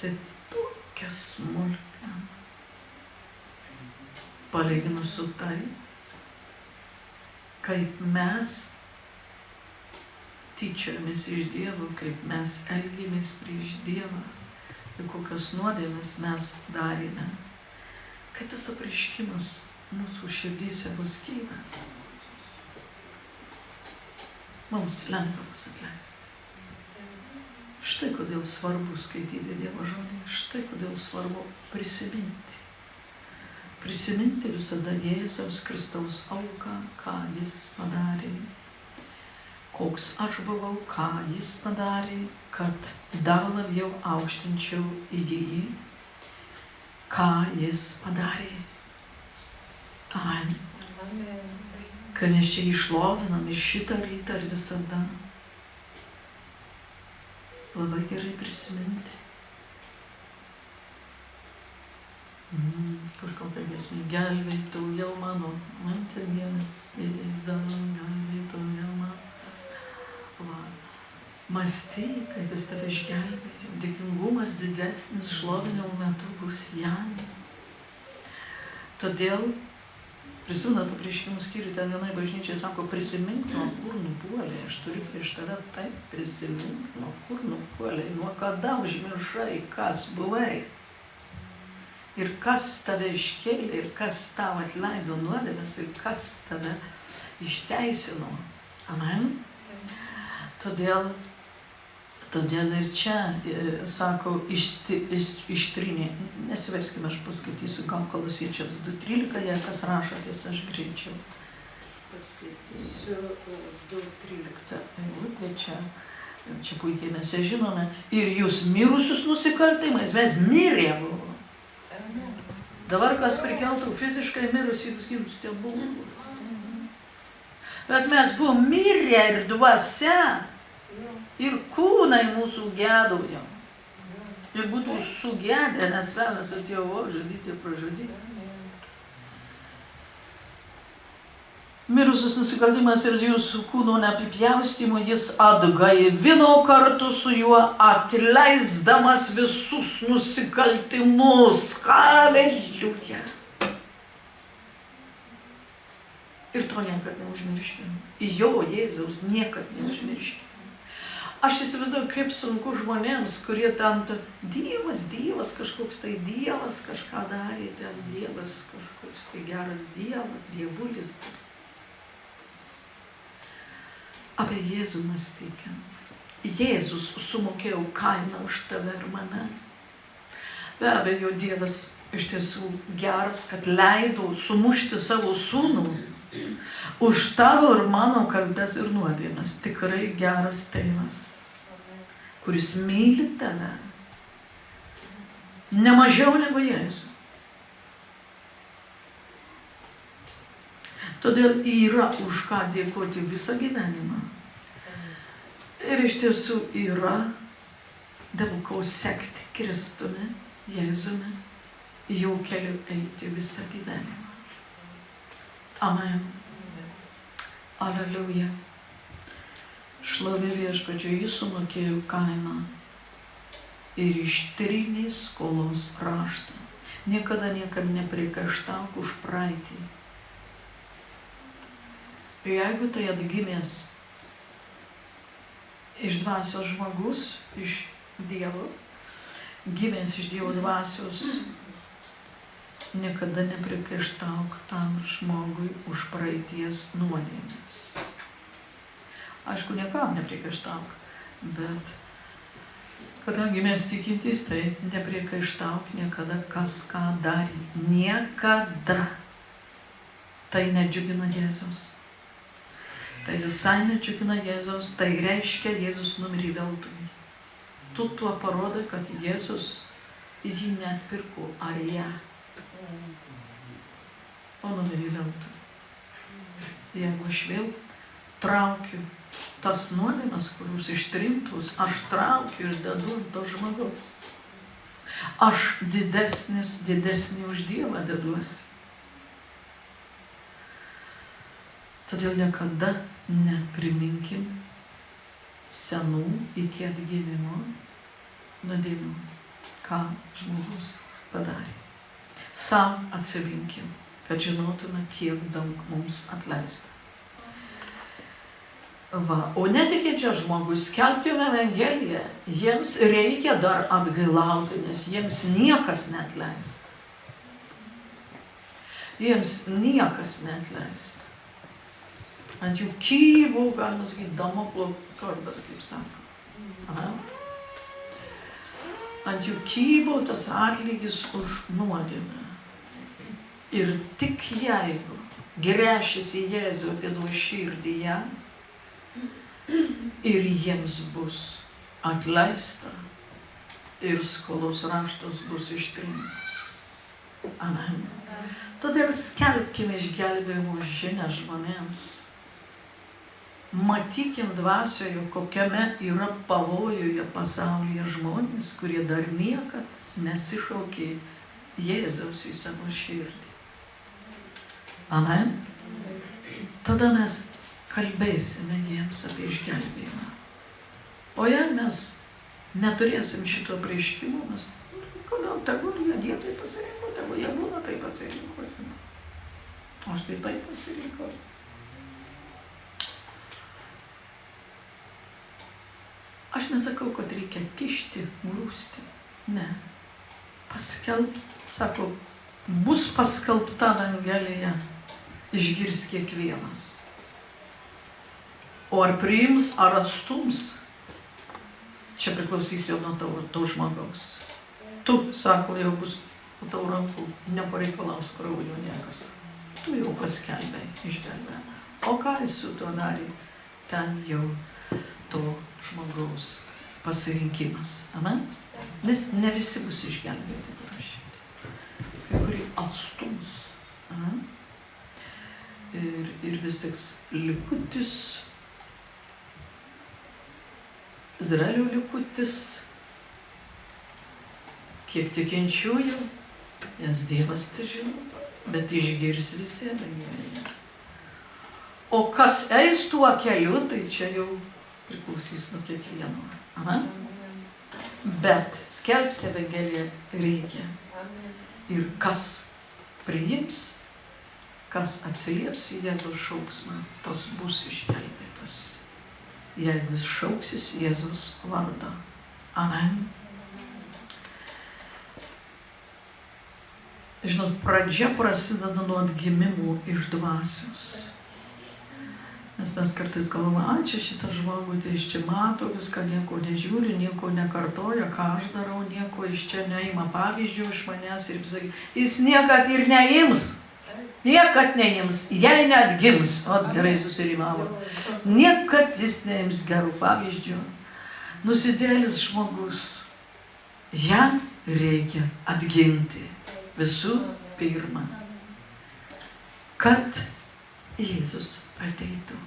Tai tokia smulkmena. Palyginus su tai, kaip mes tyčiojamės iš Dievo, kaip mes elgiamės prieš Dievą ir kokios nuodėmes mes darėme. Kai tas apreiškimas mūsų širdyse bus gyvas, mums lengva bus atleisti. Štai kodėl svarbu skaityti Dievo žodį, štai kodėl svarbu prisiminti. Prisiminti visada Jėzaus Kristaus auką, ką Jis padarė, koks aš buvau, ką Jis padarė, kad dar labiau aukštinčiau jį, ką Jis padarė. Amen. kad mes čia išlovinam ir šitą rytą ir visada. Labai gerai prisiminti. Kur kalbėsime, gelbėtojau mano, man ten viena, gelbėtojau mano. Va. Mąstyk, kaip jis tave išgelbėjo. Dėkingumas didesnis šlovinimo metu bus jam. Todėl, prisimenate prieškimų skyrių, ten vienai bažnyčiai sako, prisimink, nuo kur nupuolė. Aš turiu prieš tave taip, prisimink, nuo kur nupuolė, nuo kada užmiršai, kas buvai. Ir kas tave iškėlė, ir kas tau atleido nuodėmes, ir kas tave išteisino. Amen. Todėl ir čia, sako, ištrinė. Nesiverskime, aš paskaitysiu gal Kolosiečiams 2.13, jei kas rašotės, aš greičiau. Paskaitysiu 2.13 eilutę čia. Čia puikiai mes ją žinome. Ir jūs mirusius nusikaltimais, mes mirė buvo. Dabar kas prikeltų fiziškai mirusį, tas stebuklas. Bet mes buvom mirę ir dvasia, ir kūnai mūsų gedojo. Ir būtų sugedę, nes velnias atėjo žudyti ir pražudyti. Mirusius nusikaltimas ir jūsų kūno neapipjaustymo jis atgaivino kartu su juo, atleisdamas visus nusikaltimus. Haleliuja! Ir to niekad neužmirškime. Jo, Jėzaus, niekad neužmirškime. Aš įsivaizduoju, kaip sunku žmonėms, kurie ten Dievas, kažkoks tai Dievas kažką darė, ten Dievas, kažkoks tai geras Dievas, Dievulis. Apie Jėzų mąstykim. Jėzus sumokėjo kainą už tave ir mane. Be abejo, Dievas iš tiesų geras, kad leido sumušti savo sūnų už tavo ir mano kaltes ir nuodėmes. Tikrai geras tėvas, kuris myli tave ne mažiau negu Jėzų. Todėl yra už ką dėkoti visą gyvenimą. Ir iš tiesų yra dėl ko sekti Kristumi, Jėzumi, jo keliu eiti visą gyvenimą. Amen. Aleliuja. Šlovė Viešpačiui, jis sumokėjo kainą ir ištrynė skolos raštą. Niekada niekam nepriekaištauk už praeitį. Jeigu tai atgimęs iš dvasios žmogus, iš Dievo, gimęs iš Dievo dvasios, niekada nepriekaištauk tam žmogui už praeities nuodėmes. Aišku, niekam nepriekaištauk, bet kadangi mes tikintys, tai nepriekaištauk niekada, kas ką darė. Niekada. Tai nedžiugina Jėzaus. Tai visai nedžiugina Jėzaus, tai reiškia, Jėzus numirė veltui. Tu tuo parodai, kad Jėzus jį neatpirko, ar ją. O numirė veltui. Jeigu aš vėl traukiu tas nuodėmes, kurios ištrintos, aš traukiu ir dedu ant to žmogaus. Aš didesnį už Dievą deduosi. Todėl niekada nepriminkim senų iki atgimimo nuodėmių, ką žmogus padarė. Sau atsiminkim, kad žinotume, kiek daug mums atleista. Va, o netikinčio žmogui skelbkime Evangeliją, jiems reikia dar atgailauti, nes jiems niekas neatleista. Jiems niekas neatleista. Ant jų kybo, galima sakyti, Damoklo kardas, kaip sako. Aha. Ant jų kybo tas atlygis už nuodėmę. Ir tik jeigu gręšis į Jėzų, atiduos širdį jam, ir jiems bus atleista, ir skolos raštas bus ištrintas. Amen. Todėl skelbkime išgelbėjimo žinią žmonėms. Matykim dvasioje, kokiame yra pavojuje pasaulyje žmonės, kurie dar niekad nesišaukė Jėzaus į savo širdį. Amen. Tada mes kalbėsime jiems apie išgelbėjimą. O jei mes neturėsim šito prieškimo, mes kodėl tegul jie tai pasirinko, tegul jie būna tai pasirinko. O štai tai pasirinko. Aš nesakau, kad reikia kišti, grūsti. Ne. Paskelbti, sako, bus paskelbta Evangelija, išgirs kiekvienas. O ar priims, ar atstums, čia priklausys jau nuo to žmogaus. Tu, sako, jau bus tau rankų, nepareikalaus kraujo niekas. Tu jau paskelbei, išgelbėjai. O ką jis su tuo darė? Ten jau to žmogaus pasirinkimas. Amen? Nes ne visi bus išgelbėti, parašyti. Kai kurie atstums. Amen? Ir vis tik likutis, Izraelio likutis, kiek tikinčiųjų, nes Dievas tai žino, bet išgirs visi Evangeliją. O kas eis tuo keliu, tai čia jau priklausys nuo kiekvieno. Amen? Bet skelbti Evangeliją reikia. Ir kas priims, kas atsilieps į Jėzaus šauksmą, tas bus išgelbėtas. Jeigu jis šauksis Jėzaus vardą. Amen. Žinot, pradžia prasideda nuo atgimimų iš dvasios. Nes mes kartais galvojame, čia šitas žmogus, tai iš čia mato viską, nieko nežiūri, nieko nekartoja, ką aš darau, nieko iš čia neima pavyzdžių iš manęs ir sakai, jis niekad ir neims. Niekad neims, jei neatgims, o gerai susirimavo, niekad jis neims gerų pavyzdžių. Nusidėlis žmogus, jam reikia atgimti visų pirma, kad Jėzus ateitų,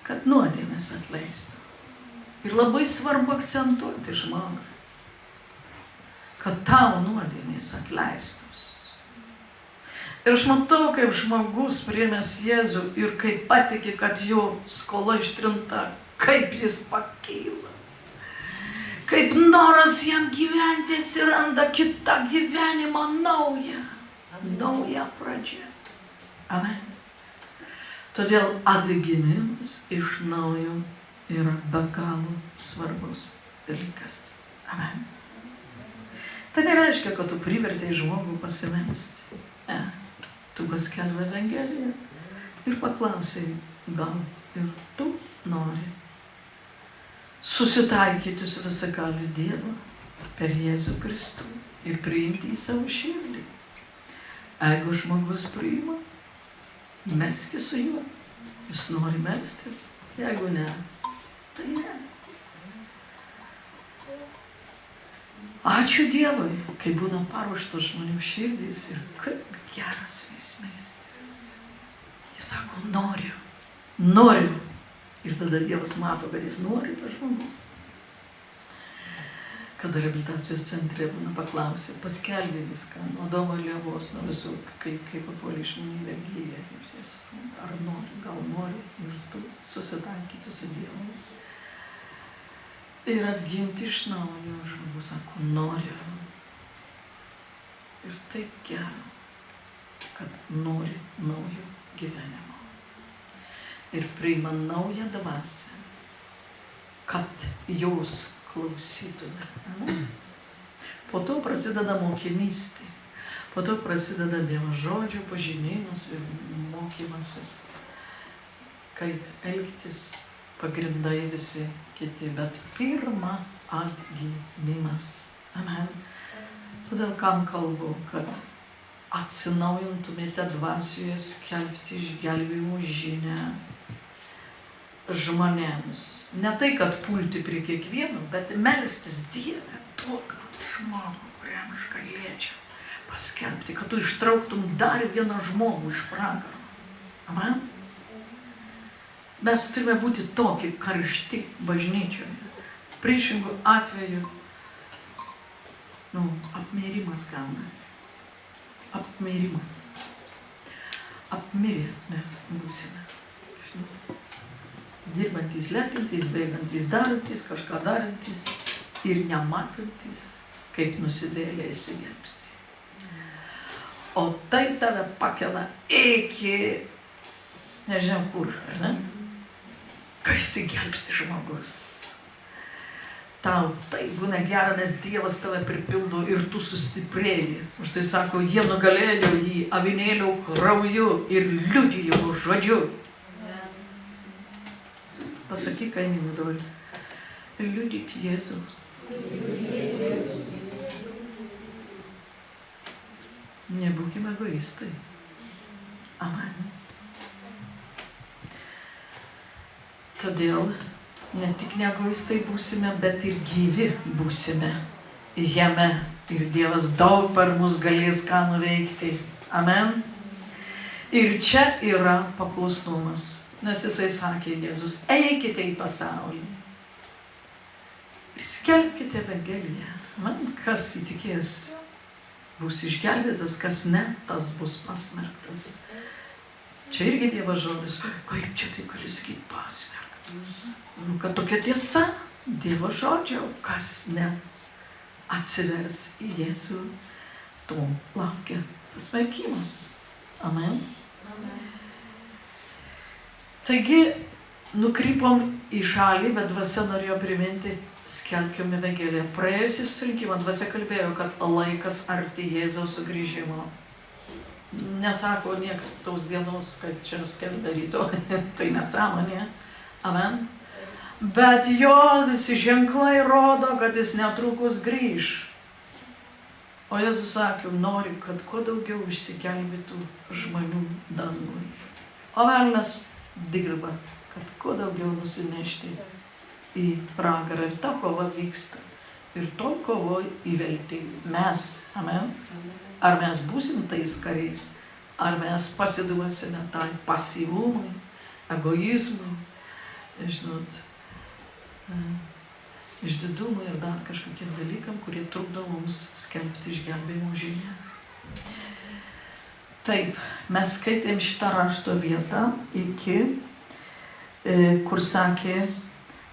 kad nuodėmės atleistų. Ir labai svarbu akcentuoti žmogų, kad tau nuodėmės atleistos. Ir aš matau, kaip žmogus priėmęs Jėzų ir kaip patiki, kad jo skola ištrinta, kaip jis pakyla. Kaip noras jam gyventi atsiranda kita gyvenimo nauja pradžia. Amen. Todėl atgimimas iš naujo yra be galo svarbus dalykas. Amen. Tai nereiškia, kad tu privertei žmogų pasimelsti. Tu paskelbė Evangeliją ir paklausai, gal ir tu nori susitaikyti su visagaliu Dievu per Jėzų Kristų ir priimti į savo širdį. Jeigu žmogus priima, melskis su juo. Jis nori melstis. Jeigu ne, tai ne. Ačiū Dievui, kai būna paruoštos žmonių širdys ir kaip geras vis melstis. Jis sako, noriu. Ir tada Dievas mato, kad jis nori, tas žmogus. Kada reabilitacijos centre būna paklausė, paskelbė viską, nuo Domo ir Lievos, nuo visų, kaip papuolė žmonių vergyje. Ar nori, gal nori ir tu susitaikyti su Dievu. Ir atgimti iš naujo, žmogus sako, noriu. Ir taip gera, kad nori naujo gyvenimo. Ir priima naują dvasią, kad jos klausytume. Po to prasideda mokinystė. Po to prasideda Dievo žodžio pažinimas ir mokymasis. Kaip elgtis, pagrindai visi kiti. Bet pirma atgimimas. Amen. Todėl kam kalbu, kad atsinaujintumėte dvasioje skelbti išgelbėjimo žinią žmonėms. Ne tai, kad pulti prie kiekvieno, bet melstis Dieve, duok man žmogų, kuriam aš galėčiau paskelbti, kad tu ištrauktum dar vieną žmogų iš pragaro. Amen. Mes turime būti tokie karšti bažnyčioje. Priešingų atveju, apmirimas gaunasi. Apmirimas. Apmirę mes būsime. Dirbantys, lekiantys, bėgantys, darantys, kažką darantys ir nematantys, kaip nusidėlė išsigelbsti. O tai tave pakelia iki, nežinau kur, ar ne? Kai išsigelbsti žmogus. Tau tai būna gera, nes Dievas tave pripildo ir tu sustiprėji. Už tai sako, jie nugalėjo jį avinėlio krauju ir liudijo žodžiu. Pasakyk kaimynui dabar, liudyk Jėzų. Nebūkime egoistai. Amen. Todėl ne tik ne egoistai būsime, bet ir gyvi būsime jame. Ir Dievas daug per mus galės ką nuveikti. Amen. Ir čia yra paklusnumas. Nes jisai sakė Jėzus, eikite į pasaulį. Ir skelbkite Evangeliją. Man kas įtikės, bus išgelbėtas, kas ne, tas bus pasmerktas. Čia irgi Dievo žodis. Kaip čia tai gali sakyti pasmerktas? Kad tokia tiesa Dievo žodžio, kas ne atsivers į Jėzų, to laukia pasmerkimas. Amen. Taigi, nukrypom į šalį, bet dvasia norėjo priminti, skelbkime Evangeliją. Praėjusį susirinkimą dvasia kalbėjo, kad laikas arti Jėzaus sugrįžimo. Nesako nieks tos dienos, kaip čia skelbia rytoj, tai nesąmonė. Amen. Bet jo visi ženklai rodo, kad jis netrukus grįž. O Jėzus sakė, nori, kad kuo daugiau išsigelbėtų žmonių dangui. O velnias dirba, kad kuo daugiau nusinešti į pragarą. Ir ta kova vyksta. Ir tol kovoj įvelti mes. Amen. Ar mes būsim tais kariais, ar mes pasiduosime tai pasyvumui, egoizmui, žinot, išdidumui ir dar kažkokiem dalykam, kurie trukdo mums skelbti išgelbėjimo žinią. Taip, mes skaitėm šitą rašto vietą iki, kur sakė,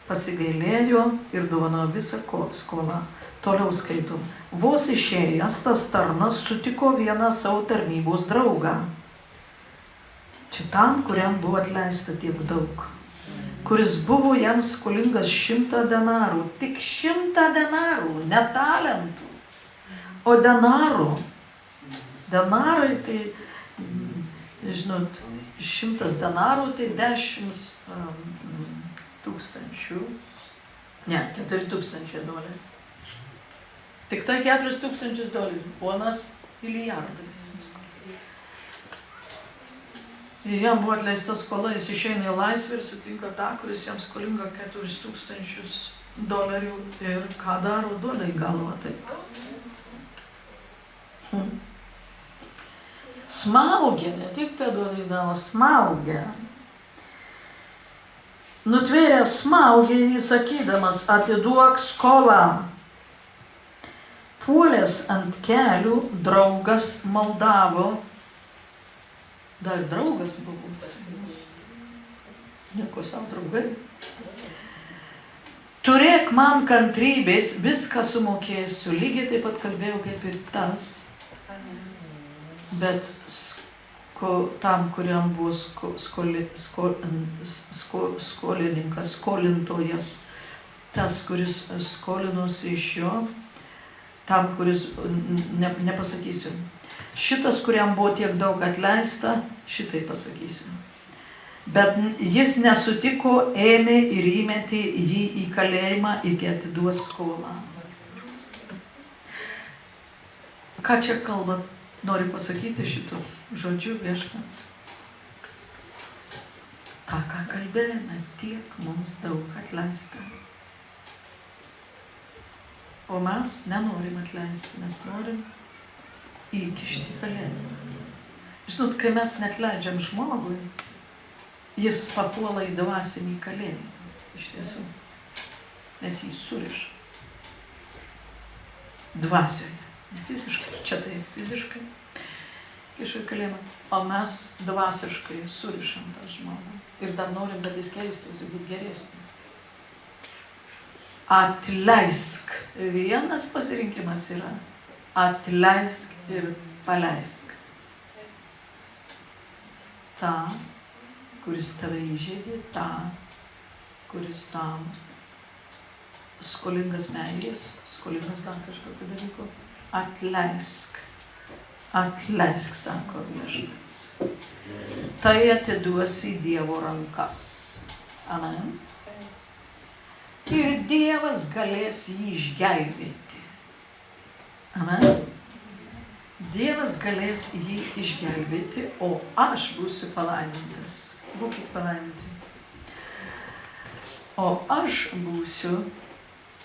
pasigailėjo ir dovanojo visą skolą. Toliau skaitom. Vos išėjęs, tas tarnas sutiko vieną savo tarnybos draugą. Čia tam, kuriam buvo atleista tiek daug. Kuris buvo jam skolingas 100 denarų. Tik 100 denarų, ne talentų, o denarų. Denarai tai, žinot, 100 denarų tai 10 tūkstančių, ne, 4000 dolerių. Tik tai 4000 dolerių, ponas milijardais. Ir jam buvo atleista skola, jis išeina į laisvę ir sutinka tą, kuris jam skolinga 4000 dolerių ir ką daro, duoda į galvą taip. Smaugia, ne tik tą duoda į galvą, smaugia. Nutvėręs smaugia jį sakydamas, atiduok skolą. Puolęs ant kelių, draugas maldavo. Dar draugas buvo. Nieko savo draugai. Turėk man kantrybės, viską sumokėsiu. Lygiai taip pat kalbėjau kaip ir tas. Bet tam, kuriam buvo skolininkas, skolintojas, tas, kuris skolinosi iš jo, tam, kuris, nepasakysiu. Šitas, kuriam buvo tiek daug atleista, šitai pasakysiu. Bet jis nesutiko, ėmė ir įmetė jį į kalėjimą, iki atiduos skolą. Ką čia kalba? Noriu pasakyti šitų žodžių viešpats. Ta, ką kalbėjome, tiek mums daug atleista. O mes nenorim atleisti, mes norim įkišti į kalėjimą. Žinot, kai mes neatleidžiam žmogui, jis papuola į dvasinį kalėjimą. Iš tiesų. Nes jį suriša. Dvasioje. Ne fiziškai. Čia tai fiziškai. Kiša į kalėjimą. O mes dvasiškai surišam tą žmogų. Ir dar norim, kad jis keistųsi, būtų geresnis. Atleisk. Vienas pasirinkimas yra. Atleisk ir paleisk. Ta, kuris tave įžeidė, ta, kuris tam skolingas meilės, skolingas dar kažkokio dalyko. Atleisk. Atleisk, sako viešpats. Tai atiduosi į Dievo rankas. Amen. Ir Dievas galės jį išgelbėti. Amen. Dievas galės jį išgelbėti, o aš būsiu palaimintas. Būkit palaiminti. O aš būsiu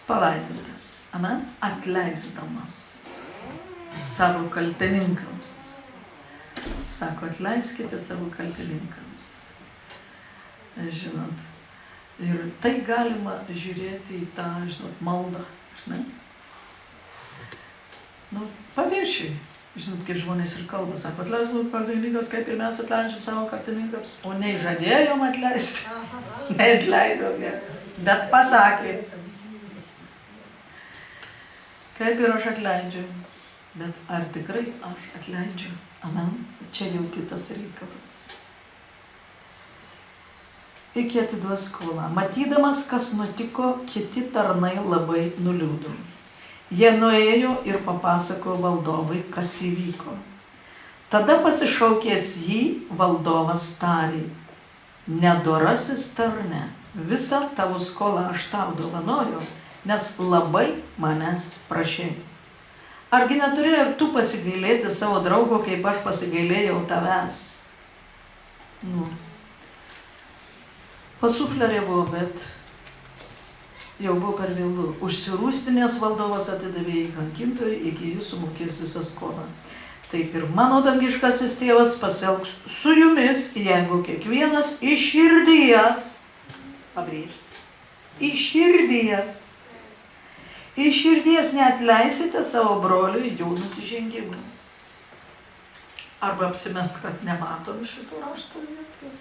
palaimintas. Amen. Atleisdamas savo kaltininkams. Sako, atleiskite savo kaltininkams. Žinot. Ir tai galima žiūrėti į tą, žinot, maldą. Ne? Nu, paviršiui. Žinot, kaip žmonės ir kalba, sako, atleisk mūsų kaltininkas, kaip ir mes atleidžiam savo kaltininkams, o nei žadėjom atleisti, neatleidom, bet pasakė, kaip ir aš atleidžiu, bet ar tikrai aš atleidžiu? Amen. Čia jau kitas reikalas. Iki atiduos skolą. Matydamas, kas nutiko, kiti tarnai labai nuliūdo. Jie nuėjo ir papasakojo valdovui, kas įvyko. Tada pasišaukęs jį, valdovas tarė, nedorasis tarne, visą tavo skolą aš tau dovanoju, nes labai manęs prašei. Argi neturėjai ir tu pasigailėti savo draugo, kaip aš pasigailėjau tavęs? Pasufleriavo, bet jau buvo per vėlu. Užsirūstinės valdovas atidavė į kankintojų, iki jų sumokės visą skolą. Taip ir mano dangiškasis tėvas pasielgs su jumis, jeigu kiekvienas iš širdies, iš širdies neatleisite savo broliui jų nusižengimų. Arba apsimest, kad nematom šito rašto vietų.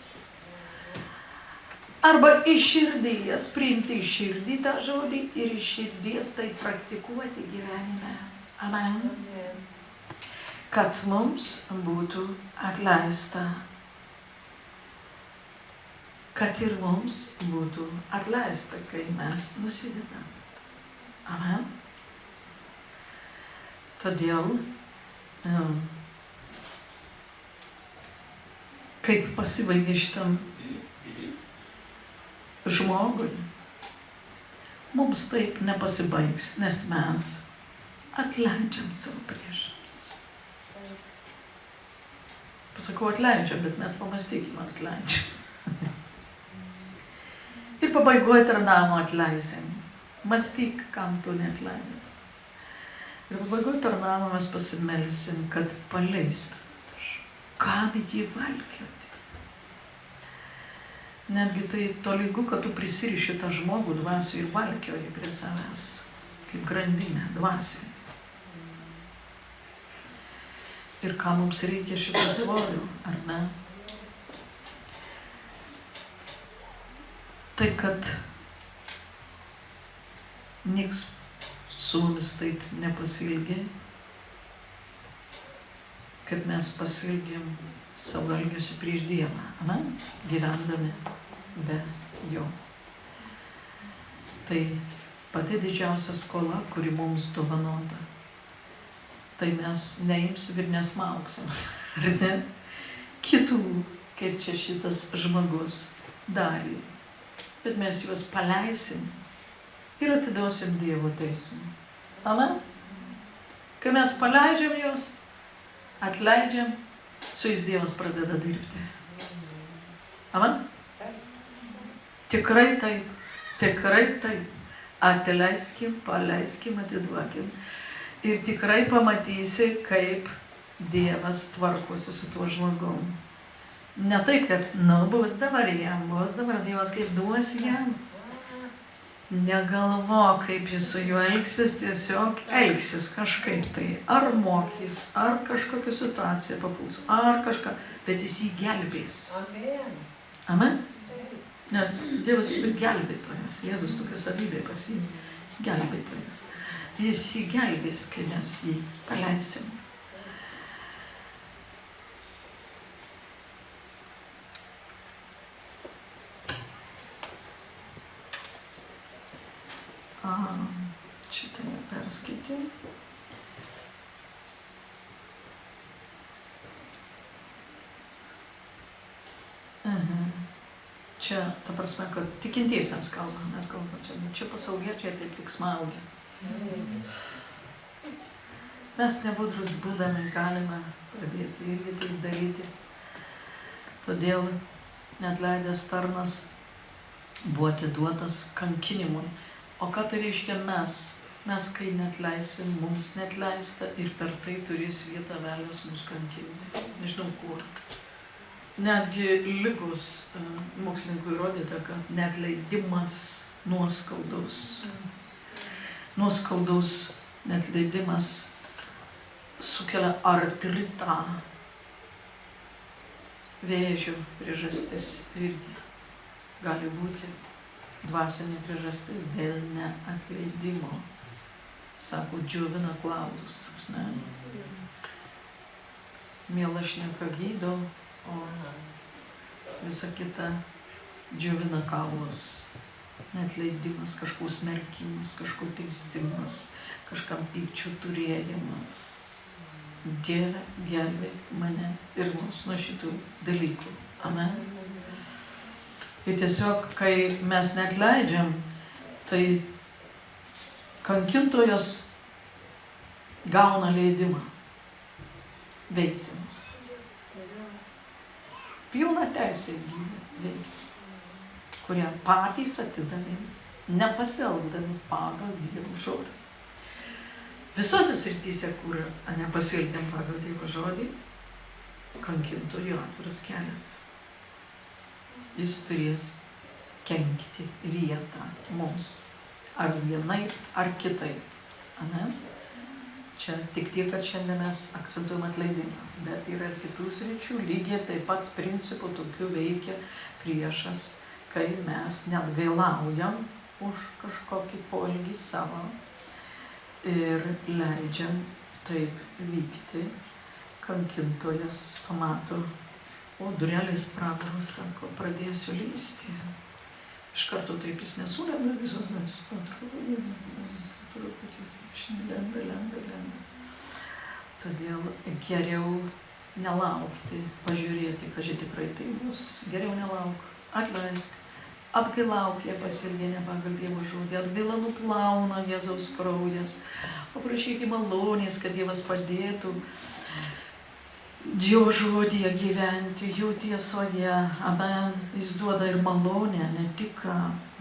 Arba iš širdies, priimti iš širdį tą žodį ir iš širdies tai praktikuoti gyvenime. Amen. Kad mums būtų atleista. Kad ir mums būtų atleista, kai mes nusidedam. Amen. Todėl, kaip pasibaigė šitam žmogui, mums taip nepasibaigs, nes mes atleidžiam savo priešams. Pasakau atleidžiam, bet mes pamastykim atleidžiam. Ir pabaigoje tarnavimo atleisim. Mąstyk, kam tu neatleidęs. Ir pabaigoje tarnavimo mes pasimelsim, kad paleistum. Kam jį valkioti? Netgi tai tolygu, kad tu prisiriši tą žmogų dvasių ir valkioji prie savęs, kaip grandinė dvasiai. Ir ką mums reikia šito svorio, ar ne? Tai, kad niks su mumis taip nepasielgė, kaip mes pasielgėm savo elgesiu prieš Dievą, ne? Gyvendami be jo. Tai pati didžiausia skola, kuri mums dovanota. Tai mes neimsim ir nesmauksim, ar ne? Kitų, kaip čia šitas žmogus darė. Bet mes juos paleisim ir atiduosim Dievo teismui. Amen? Kai mes paleidžiam juos, atleidžiam, su jais Dievas pradeda dirbti. Amen? Tikrai taip, tikrai taip. Atleiskim, paleiskim, atiduokim. Ir tikrai pamatysi, kaip Dievas tvarkosi su tuo žmogum. Ne taip, kad, bus dabar jam, bus dabar Dievas kaip duos jam. Negalvo, kaip jis su juo elgsis, tiesiog elgsis kažkaip tai. Ar mokys, ar kažkokią situaciją papuls, ar kažką, bet jis jį gelbės. Amen. Amen? Nes Dievas yra gelbėtojas, Jėzus tokia savybė pas jį, gelbėtojas. Jis jį gelbės, kai mes jį paleisim. Šitą perskaitė. Čia, ta prasme, kad tikintiesiems kalba, mes kalbam čia pasauliečiai taip tik smaugia. Mes nebudrus būdami galime pradėti irgi taip daryti. Todėl neatleidęs tarnas buvo atiduotas kankinimui. O ką tai reiškia mes? Mes, kai neatleisim, mums neatleista ir per tai turės vietą velnias mus kankinti. Nežinau kur. Netgi ligos mokslininkų įrodyta, kad neatleidimas nuoskaudos neatleidimas sukelia artritą. Vėžio priežastis irgi gali būti dvasinė priežastis dėl neatleidimo. Sako, džiovina klaudus. Ne? Miela šneka gydo, o visa kita džiovina kaulus. Neatleidimas, kažko smerkimas, kažko teisimas, kažkam pykčio turėjimas. Dieve, gelbėk mane ir mus nuo šitų dalykų. Amen. Ir tiesiog, kai mes neatleidžiam, tai kankintojas gauna leidimą veikti mus. Pilna teisė veikti, kurie patys atidami, nepasielgdami pagal Dievo žodį. Visose srityse, kur nepasielgdami pagal Dievo žodį, kankintojo atviras kelias. Jis turės kenkti vietą mums, ar vienai, ar kitai. Amen? Čia tik tiek, kad šiandien mes akcentuojam atleidimą, bet yra ir kitų sričių, lygiai taip pat principų tokių veikia priešas, kai mes neatgailaujam už kažkokį poelgį savo ir leidžiam taip vykti, kankintojas pamato, o durelės pragaros, sako, pradėsiu lysti. Iš karto taip jis nesulenda visos, bet jis truputį lenda. Todėl geriau nelaukti, pažiūrėti, kad tikrai tai bus. Geriau nelauk, atleisk, atgailauk, jie pasielgė ne pagal Dievo žodį, atgaila nuplauna Jėzaus kraujas. Paprašykime malonės, kad Dievas padėtų Jo žodyje gyventi, jo tiesoje. Amen. Jis duoda ir malonę, ne tik ką,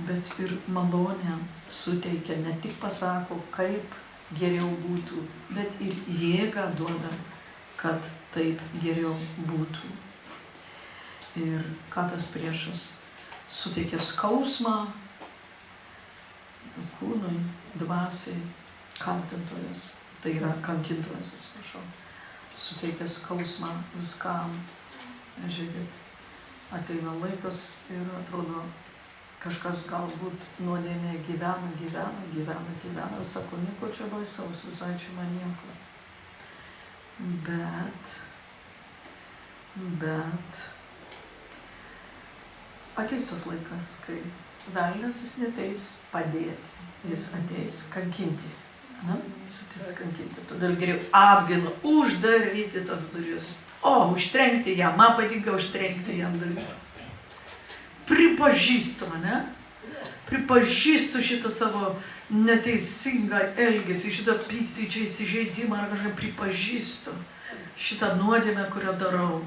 bet ir malonę suteikia, ne tik pasako, kaip geriau būtų, bet ir jėgą duoda, kad taip geriau būtų. Ir ką tas priešas suteikia skausmą kūnui, dvasiai, kaltintojas, tai yra kankintojas, atsiprašau. Suteikia skausmą viskam. Žiūrėkit, ateina laikas ir atrodo, kažkas galbūt nuodėmė gyvena, ir sako, nieko čia baisaus, visai čia man nieko. Bet ateis tas laikas, kai velnias jis neteis padėti, jis ateis kankinti. Todėl geriau atgailą, uždaryti tas duris. Užtrenkti jam, man patinka užtrenkti jam duris. Pripažįstu mane, pripažįstu šitą savo neteisingą elgesį, šitą pyktį, čia įsižeidimą ar kažką pripažįstu. Šitą nuodėmę, kurią darau.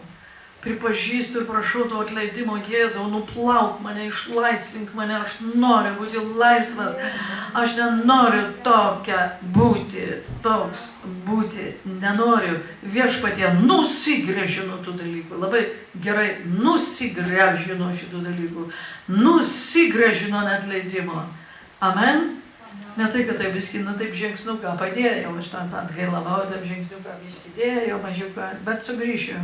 Pripažįstu ir prašau to atleidimo, Jėzau, nuplauk mane, išlaisvink mane, aš noriu būti laisvas. aš nenoriu toks būti, nenoriu. Viešpatie, nusigręžiu nuo tų dalykų. Labai gerai, nusigręžiu nuo šitų dalykų. Nusigręžiu nuo neatleidimo. Amen? Ne tai, kad tai biskį, taip žingsniuką padėjau, aš tam atgailavau, taip žingsniuką biskį dėjau, mažiuką, bet sugrįšiu.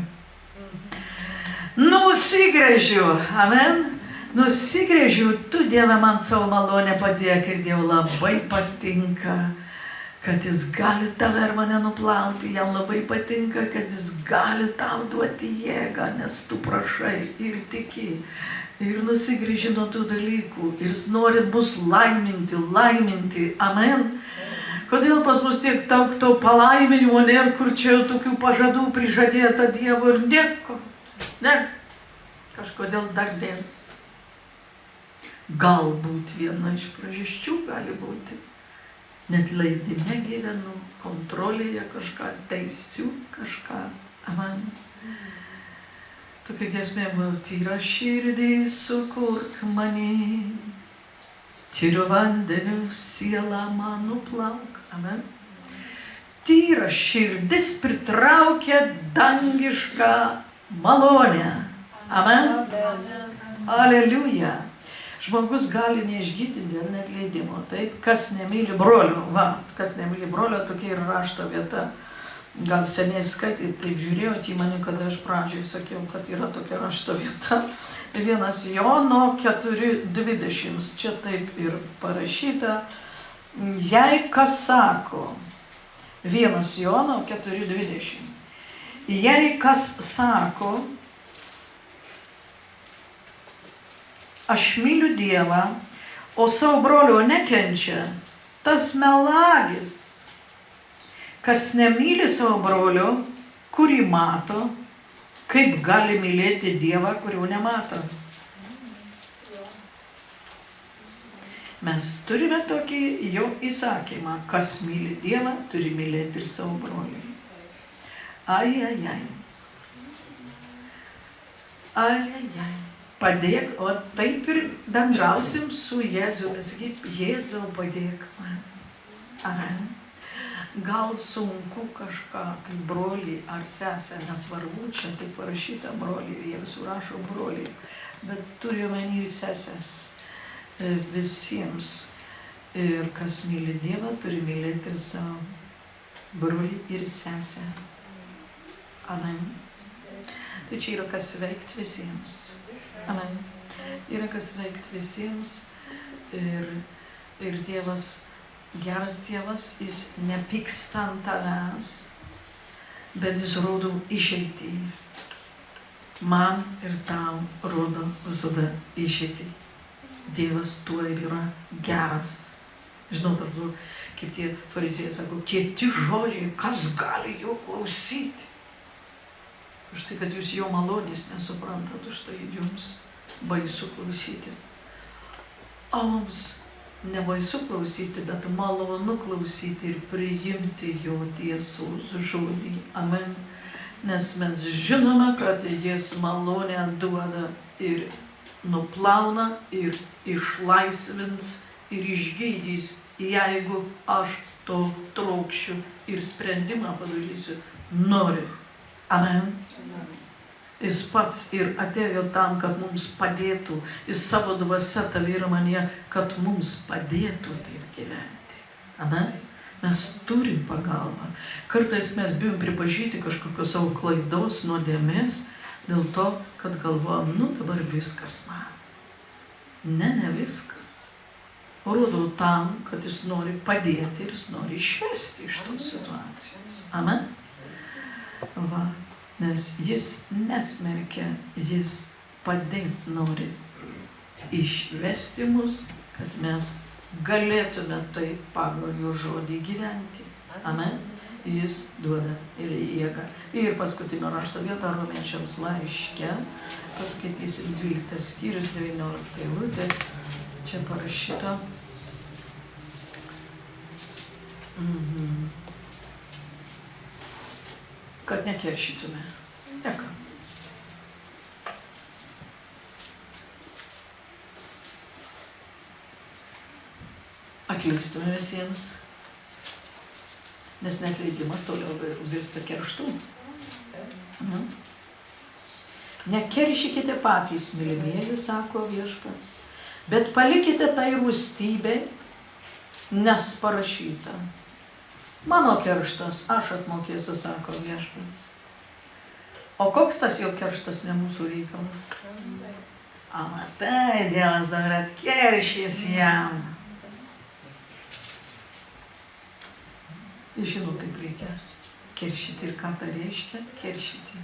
Nusigręžiu. Amen? Nusigręžiu, tu Dieve man savo malonę padėk ir Dievui labai patinka, kad jis gali tave ir mane nuplauti, jam labai patinka, kad jis gali tau duoti jėgą, nes tu prašai ir tiki. Ir nusigręži nuo tų dalykų. Ir jis nori mus laiminti. Amen. Kodėl pas mus tiek daug to palaiminimo nėra, kur čia tokių pažadų prižadėta Dievo ir nieko. Ne. Kažkodėl dar nėra. Galbūt viena iš priežasčių gali būti. Net leidime gyvenu, kontrolėje kažką teisiu, kažką. Amen. Tokia giesmė buvo, tyra širdį sukurk mani, tyru vandeniu sielą man nuplauk. Amen. Tyra širdis pritraukia dangišką malonę. Amen. Aleliuja. Žmogus gali neišgyti dėl neatleidimo. Taip, kas nemyli brolio. Va, kas nemyli brolio, tokia yra rašto vieta. Gal seniai skaityti, taip žiūrėjot į mane, kad aš pradžioj sakiau, kad yra tokia rašto vieta. 1 Jono 4:20. Čia taip ir parašyta. Jei kas sako, 1 Jono 4:20. Jei kas sako, aš myliu Dievą, o savo brolio nekenčia, tas melagis. Kas nemyli savo brolio, kurį mato, kaip gali mylėti Dievą, kurio nemato. Mes turime tokį jo įsakymą, kas myli Dievą, turi mylėti ir savo brolį. Ai. Padėk, o taip ir bendrausim su Jėzumi, sakyk, Jėzau, padėk man. Amen. Gal sunku kažką, kaip brolį ar sesę, nesvarbu, čia taip parašyta brolį, jie visur rašo brolį, bet turiu omeny sesės visiems. Ir kas myli Dievą, turi mylėti ir savo brolį ir sesę. Amen. Tai čia yra kas veikti visiems. Amen. Yra kas veikti visiems ir Dievas, geras Dievas, jis nepyksta ant tavęs, bet jis rodo išeitį. Man ir tau rodo visada išeitį. Dievas tuo ir yra geras. Žinau, tarp, kaip tie fariziejai sako, kieti žodžiai, kas gali jo klausyti? Už tai, kad jūs jo malonės nesuprantat, už tai jums baisu klausyti. O mums nebaisu klausyti, bet malonu klausyti ir priimti jo tiesos žodį. Amen. Nes mes žinome, kad jis malonę duoda ir nuplauna, ir išlaisvins, ir išgydys, jeigu aš to trokšiu ir sprendimą padarysiu. Noriu. Amen. Jis pats ir atėjo tam, kad mums padėtų. Jis savo dvasia tave ir mane, kad mums padėtų taip gyventi. Amen. Mes turim pagalbą. Kartais mes bijom pripažinti kažkokios savo klaidos, nuodėmės, dėl to, kad galvojam, dabar viskas man. Ne viskas. Rodo tam, kad jis nori padėti ir jis nori išvesti iš tos situacijos. Amen. Va, nes jis nesmerkia, jis padėti nori išvesti mus, kad mes galėtume tai pagal jo žodį gyventi. Amen. Jis duoda ir jėgą. Ir paskutinio rašto vietą Romiečiams laiške, paskaitysim 12 skyrius, 19 eilutė. Čia parašyta. Kad nekeršytume. Dėka. neklystume visiems, nes neatleidimas toliau virsta kerštu. Nekeršykite patys, mylimieji, sako viešpats, bet palikite tai rūstybei, nes parašyta. Mano kerštas, aš atmokėsiu, sako viešpats. O koks tas jo kerštas, ne mūsų reikalas? Tai Dievas dar atkeršys jam. Žinau, kaip reikia keršyti ir ką tai reiškia keršyti.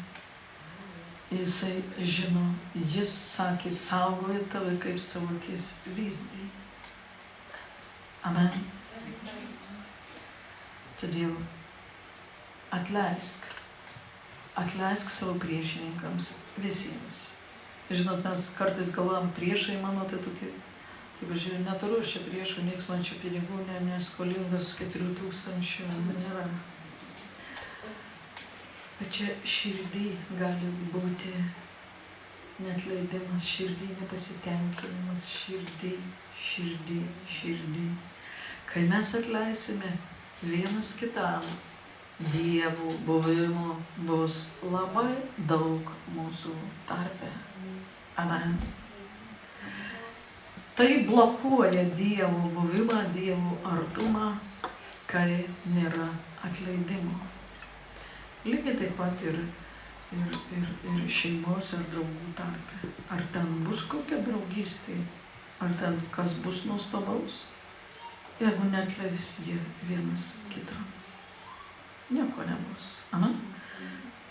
Jisai žino, jis sakė, saugoju tave kaip savo akis vyzdį. Amen. Todėl atleisk savo priešininkams visiems. Žinot, mes kartais galvojam, priešai mano, tai tokie, taip žiūrėjau, neturiu čia priešų, nieks man čia pinigų, neskolingas 4000 nėra. Bet čia širdį gali būti neatleidimas, širdį nepasitenkinimas, širdį. Kai mes atleisime vienas kitam, Dievo buvimo bus labai daug mūsų tarpe. Amen. Tai blokuoja Dievo buvimą, Dievo artumą, kai nėra atleidimo. Lygiai taip pat ir šeimos ar draugų tarpe. Ar ten bus kokia draugystė, ar ten kas bus nuostabaus, jeigu neatleis jie vienas kitą. Nieko nebus. Amen.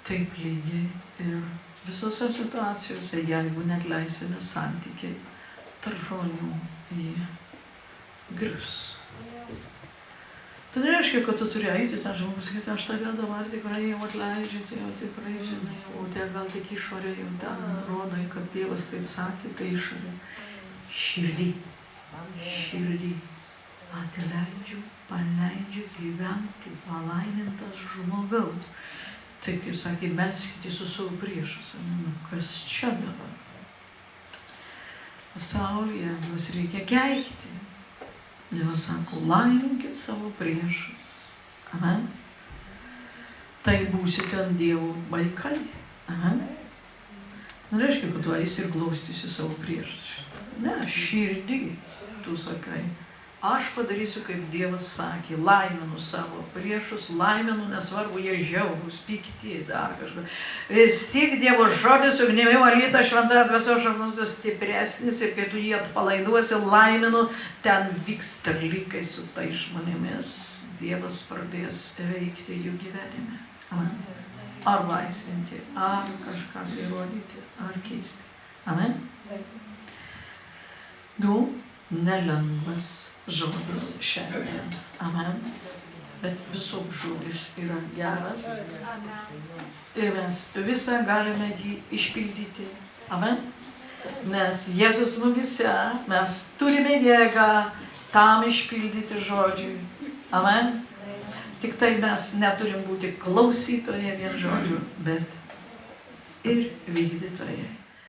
Taip lygiai ir visose situacijose, jeigu neatleisime santykiai tarp žmonių, jie grius. Tai nereiškia, kad tu turi eiti ten žmogus, kad aš tave dabar tikrai jau atleidžiu, tai jau tikrai žinai, o tai gal tik išorė jau ten rodai, kad Dievas taip sakė, tai išorė. Širdį atleidžiu, paleidžiu gyventi palaimintas žmogaus. Taip kaip sakė, melskite su savo priešus. Kas čia dabar? Pasaulyje mums reikia keikti. Dievas sako, laiminkit savo priešus. Amen. Tai būsite ant Dievo vaikai. Amen. Tai nereiškia, kad tu eisi ir glaustysi savo priešus. Ne, širdį tu sakai. Aš padarysiu, kaip Dievas sakė, laiminu savo priešus, laiminu, nesvarbu, jie žiaurūs, pikti, dar kažką. Vis tik Dievo žodis, ugnimi valyta, šventąja dvasia šarnus stipresnis ir kai tu jį atpalaiduosi, laiminu, ten vyks dalykai su tai žmonėmis. Dievas pradės veikti jų gyvenime. Amen. Ar laisvinti, ar kažką įrodyti, ar keisti. Amen. Nelengvas žodis šiandien. Amen. Bet visų žodis yra geras. Ir mes visą galime jį išpildyti. Amen. Nes Jėzus mumyse, mes turime jėgą tam išpildyti žodžiui. Amen. Tik tai mes neturim būti klausytojai vien žodžių, bet ir vykdytojai.